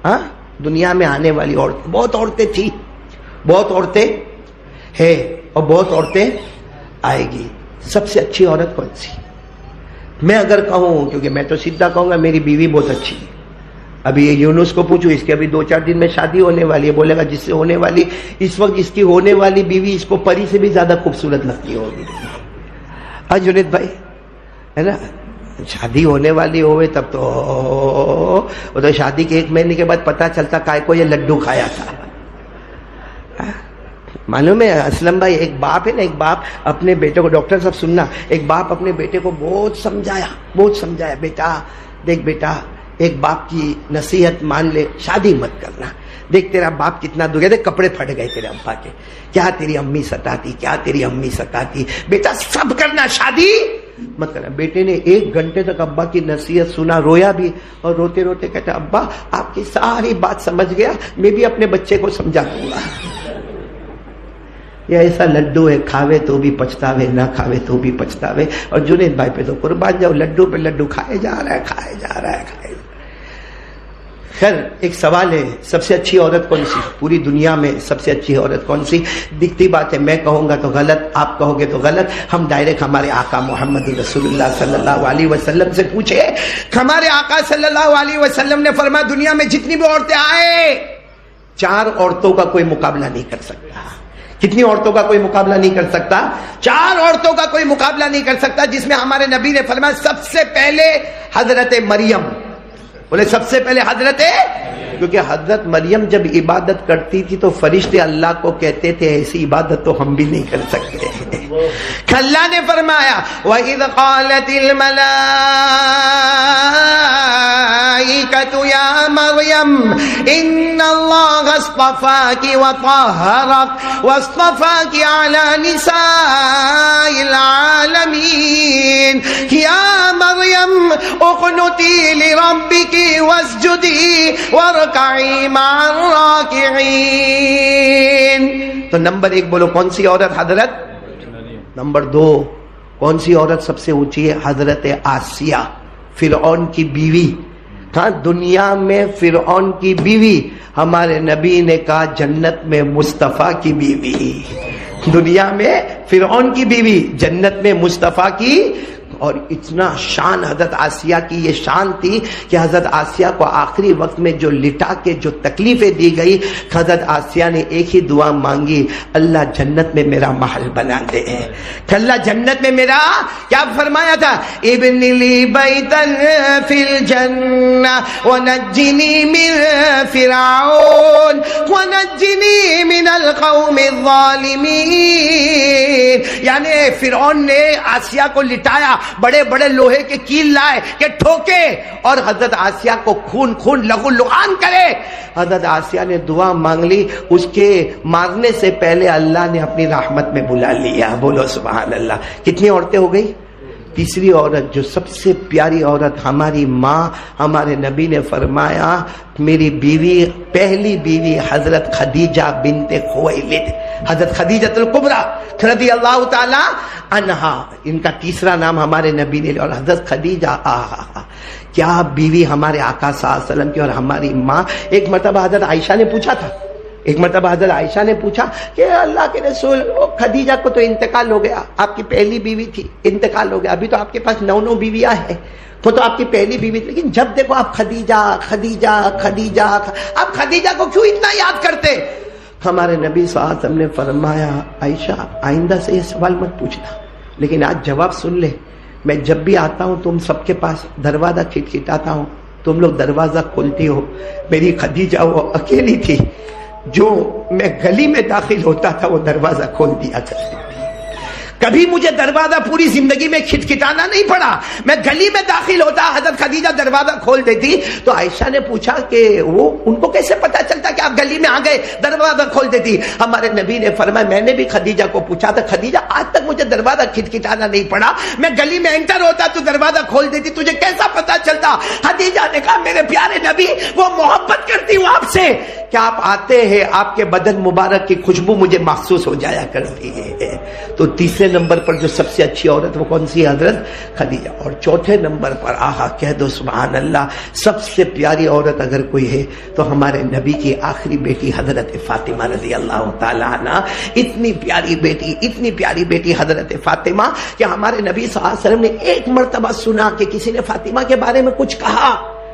ہاں دنیا میں آنے والی عورتیں، بہت عورتیں تھی، بہت عورتیں ہے اور بہت عورتیں آئے گی۔ سب سے اچھی عورت کون سی؟ میں اگر کہوں، کیونکہ میں تو سیدھا کہوں گا میری بیوی بہت اچھی ہے۔ ابھی یہ یونس کو پوچھو، اس کے ابھی 2-4 دن میں شادی ہونے والی ہے، بولے گا جس سے ہونے والی، اس وقت اس کی ہونے والی بیوی اس کو پری سے بھی زیادہ خوبصورت لگتی ہوگی۔ جنید بھائی ہے نا، شادی ہونے والی ہوئے تب تو وہ تو شادی کے 1 مہینے کے بعد پتہ چلتا کائے کو یہ لڈو کھایا تھا۔ معلوم ہے اسلم بھائی، ایک باپ ہے نا، ایک باپ اپنے بیٹے کو، ڈاکٹر صاحب سننا، ایک باپ اپنے بیٹے کو بہت سمجھایا، بیٹا دیکھ بیٹا، ایک باپ کی نصیحت مان لے، شادی مت کرنا، دیکھ تیرا باپ کتنا دکھ گیا، دیکھ کپڑے پھٹ گئے تیرے ابا کے، کیا تیری امی ستاتی، بیٹا سب کرنا، شادی مت کرنا۔ بیٹے نے 1 گھنٹے تک ابا کی نصیحت سنا، رویا بھی، اور روتے روتے کہتا ابا آپ کی ساری بات سمجھ گیا، میں بھی اپنے بچے کو سمجھا دوں گا۔ یہ ایسا لڈو ہے، کھاوے تو بھی پچھتاوے، نہ کھاوے تو بھی پچھتاوے۔ اور جنید بھائی پہ تو قربان جاؤ، لڈو پہ لڈو کھائے جا رہا ہے۔ خیر ایک سوال ہے، سب سے اچھی عورت کون سی پوری دنیا میں؟ سب سے اچھی عورت کون سی؟ دکھتی بات ہے، میں کہوں گا تو غلط، آپ کہو گے تو غلط، ہم ڈائریکٹ ہمارے آقا محمد رسول اللہ صلی اللہ علیہ وسلم سے پوچھے۔ ہمارے آقا صلی اللہ علیہ وسلم نے فرمایا دنیا میں جتنی بھی عورتیں آئے، 4 عورتوں کا کوئی مقابلہ نہیں کر سکتا۔ کتنی عورتوں کا کوئی مقابلہ نہیں کر سکتا؟ 4 عورتوں کا کوئی مقابلہ نہیں کر سکتا، جس میں ہمارے نبی نے فرمایا سب سے پہلے حضرت مریم، بولے سب سے پہلے حضرت کیونکہ حضرت مریم جب عبادت کرتی تھی تو فرشتے اللہ کو کہتے تھے ایسی عبادت تو ہم بھی نہیں کر سکتے. اللہ نے فرمایا وَإِذْ قَالَتِ الْمَلَائِكَةُ يَا مَرْيَمْ إِنَّ اللَّهَ اصْطَفَاكِ وَطَهَّرَكِ وَاصْطَفَاكِ عَلَى نِسَاءِ الْعَالَمِينَ يَا مَرْيَمْ اقْنُتِي لِرَبِّكِ وَاسْجُدِي وَارْكَعِي مَعَ الرَّاكِعِينَ. تو نمبر 1 بولو کون سی عورت؟ حضرت. نمبر 2 کون سی عورت سب سے اونچی ہے؟ حضرت آسیہ، فرعون کی بیوی. ہاں، دنیا میں فرعون کی بیوی، ہمارے نبی نے کہا جنت میں مصطفیٰ کی بیوی. دنیا میں فرعون کی بیوی، جنت میں مصطفیٰ کی. اور اتنا شان حضرت آسیہ کی یہ شان تھی کہ حضرت آسیہ کو آخری وقت میں جو لٹا کے جو تکلیفیں دی گئی، حضرت آسیہ نے ایک ہی دعا مانگی، اللہ جنت میں میرا محل بنا دے. اللہ جنت میں میرا کیا فرمایا تھا؟ ابن لی بیتن فی الجنہ ونجنی من فرعون ونجنی من القوم الظالمین. یعنی فرعون نے آسیہ کو لٹایا، بڑے بڑے لوہے کے کیل لائے کہ ٹھوکے اور حضرت آسیہ کو خون لہو لعان کرے. حضرت آسیہ نے دعا مانگ لی، اس کے مارنے سے پہلے اللہ نے اپنی رحمت میں بلا لیا. بولو سبحان اللہ. کتنی عورتیں ہو گئی؟ تیسری عورت جو سب سے پیاری عورت، ہماری ماں. ہمارے نبی نے فرمایا میری بیوی، پہلی بیوی حضرت خدیجہ بنت خویلد، حضرت خدیجہ الکبریٰ رضی اللہ تعالی عنہا، ان کا تیسرا نام ہمارے نبی نے. اور حضرت خدیجہ کیا بیوی ہمارے آقا صلی اللہ علیہ وسلم کی. اور ہماری ماں، ایک مرتبہ حضرت عائشہ نے پوچھا تھا، کہ اللہ کے رسول خدیجہ کو تو انتقال ہو گیا، آپ کی پہلی بیوی تھی، انتقال ہو گیا، ابھی تو آپ کے پاس 9 بیویاں ہیں، وہ تو آپ کی پہلی بیوی تھی، لیکن جب دیکھو آپ خدیجہ خدیجہ خدیجہ، آپ خدیجہ کو کیوں اتنا یاد کرتے؟ ہمارے نبی صلی اللہ علیہ وسلم نے فرمایا عائشہ آئندہ سے یہ سوال مت پوچھنا، لیکن آج جواب سن لے. میں جب بھی آتا ہوں تم سب کے پاس دروازہ کھٹکھٹاتا ہوں، تم لوگ دروازہ کھولتی ہو. میری خدیجہ وہ اکیلی تھی جو میں گلی میں داخل ہوتا تھا وہ دروازہ کھول دیا کرتی. کبھی مجھے دروازہ پوری زندگی میں کھٹکھٹانا نہیں پڑا، میں گلی میں داخل ہوتا حضرت خدیجہ دروازہ کھول دیتی. تو عائشہ نے پوچھا کہ وہ ان کو کیسے پتا چلتا کہ آپ گلی میں آ گئے، دروازہ کھول دیتی. ہمارے نبی نے فرمایا میں نے بھی خدیجہ کو پوچھا تھا، خدیجہ آج تک مجھے دروازہ کھٹکھٹانا نہیں پڑا، میں گلی میں انٹر ہوتا تو دروازہ کھول دیتی، تجھے کیسا پتا چلتا؟ خدیجہ نے کہا میرے پیارے نبی وہ محبت کرتی ہوں آپ سے، کیا آپ آتے ہیں آپ کے بدن مبارک کی خوشبو مجھے محسوس ہو جایا کرتی ہے. تو تیسرے نمبر پر جو سب سے اچھی عورت وہ کون سی؟ حضرت خدیجہ. اور چوتھے نمبر پر کہہ دو سبحان اللہ، سب سے پیاری عورت اگر کوئی ہے تو ہمارے نبی کی آخری بیٹی حضرت فاطمہ رضی اللہ تعالی عنہ. اتنی پیاری بیٹی حضرت فاطمہ کہ ہمارے نبی صلی اللہ علیہ وسلم نے ایک مرتبہ سنا کہ کسی نے فاطمہ کے بارے میں کچھ کہا.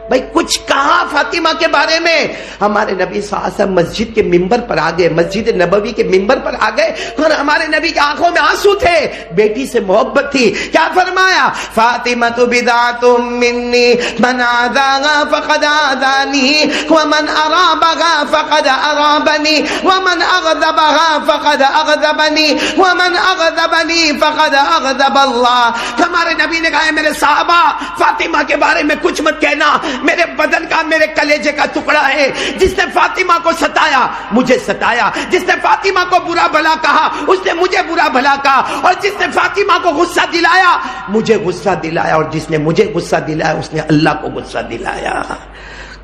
بھائی کچھ کہا فاطمہ کے بارے میں. ہمارے نبی صلی اللہ علیہ وسلم مسجد کے ممبر پر آ گئے، مسجد نبوی کے ممبر پر آ گئے اور ہمارے نبی کی آنکھوں میں آنسو تھے، بیٹی سے محبت تھی. کیا فرمایا؟ فاطمہ بضعۃ منی من آذاها فقد آذانی ومن ارابها فقد ارابنی ومن اغضبها فقد اغضبنی ومن اغضبنی فقد اغضب اللہ. ہمارے نبی نے کہا میرے صحابہ فاطمہ کے بارے میں کچھ مت کہنا، میرے بدن کا میرے کلیجے کا ٹکڑا ہے. جس نے فاطمہ کو ستایا مجھے ستایا، جس نے فاطمہ کو برا بھلا کہا اس نے مجھے برا بھلا کہا، اور جس نے فاطمہ کو غصہ دلایا مجھے غصہ دلایا، اور جس نے مجھے غصہ دلایا اس نے اللہ کو غصہ دلایا.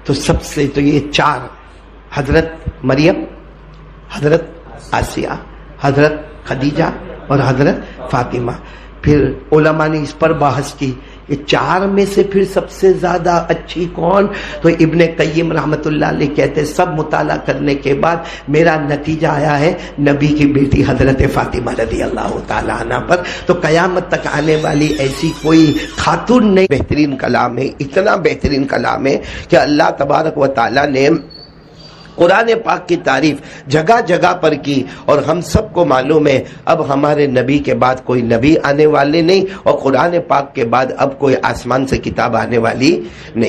تو سب سے تو یہ 4، حضرت مریم، حضرت آسیہ، حضرت خدیجہ اور حضرت فاطمہ. پھر علماء نے اس پر بحث کی یہ 4 میں سے پھر سب سے زیادہ اچھی کون؟ تو ابن قیم رحمت اللہ علیہ کہتے سب مطالعہ کرنے کے بعد میرا نتیجہ آیا ہے نبی کی بیٹی حضرت فاطمہ رضی اللہ تعالی عنہ پر. تو قیامت تک آنے والی ایسی کوئی خاتون نہیں. بہترین کلام ہے، اتنا بہترین کلام ہے کہ اللہ تبارک و تعالی نے قرآن پاک کی تعریف جگہ جگہ پر کی. اور ہم سب کو معلوم ہے اب ہمارے نبی کے بعد کوئی نبی آنے والے نہیں، اور قرآن پاک کے بعد اب کوئی آسمان سے کتاب آنے والی نہیں.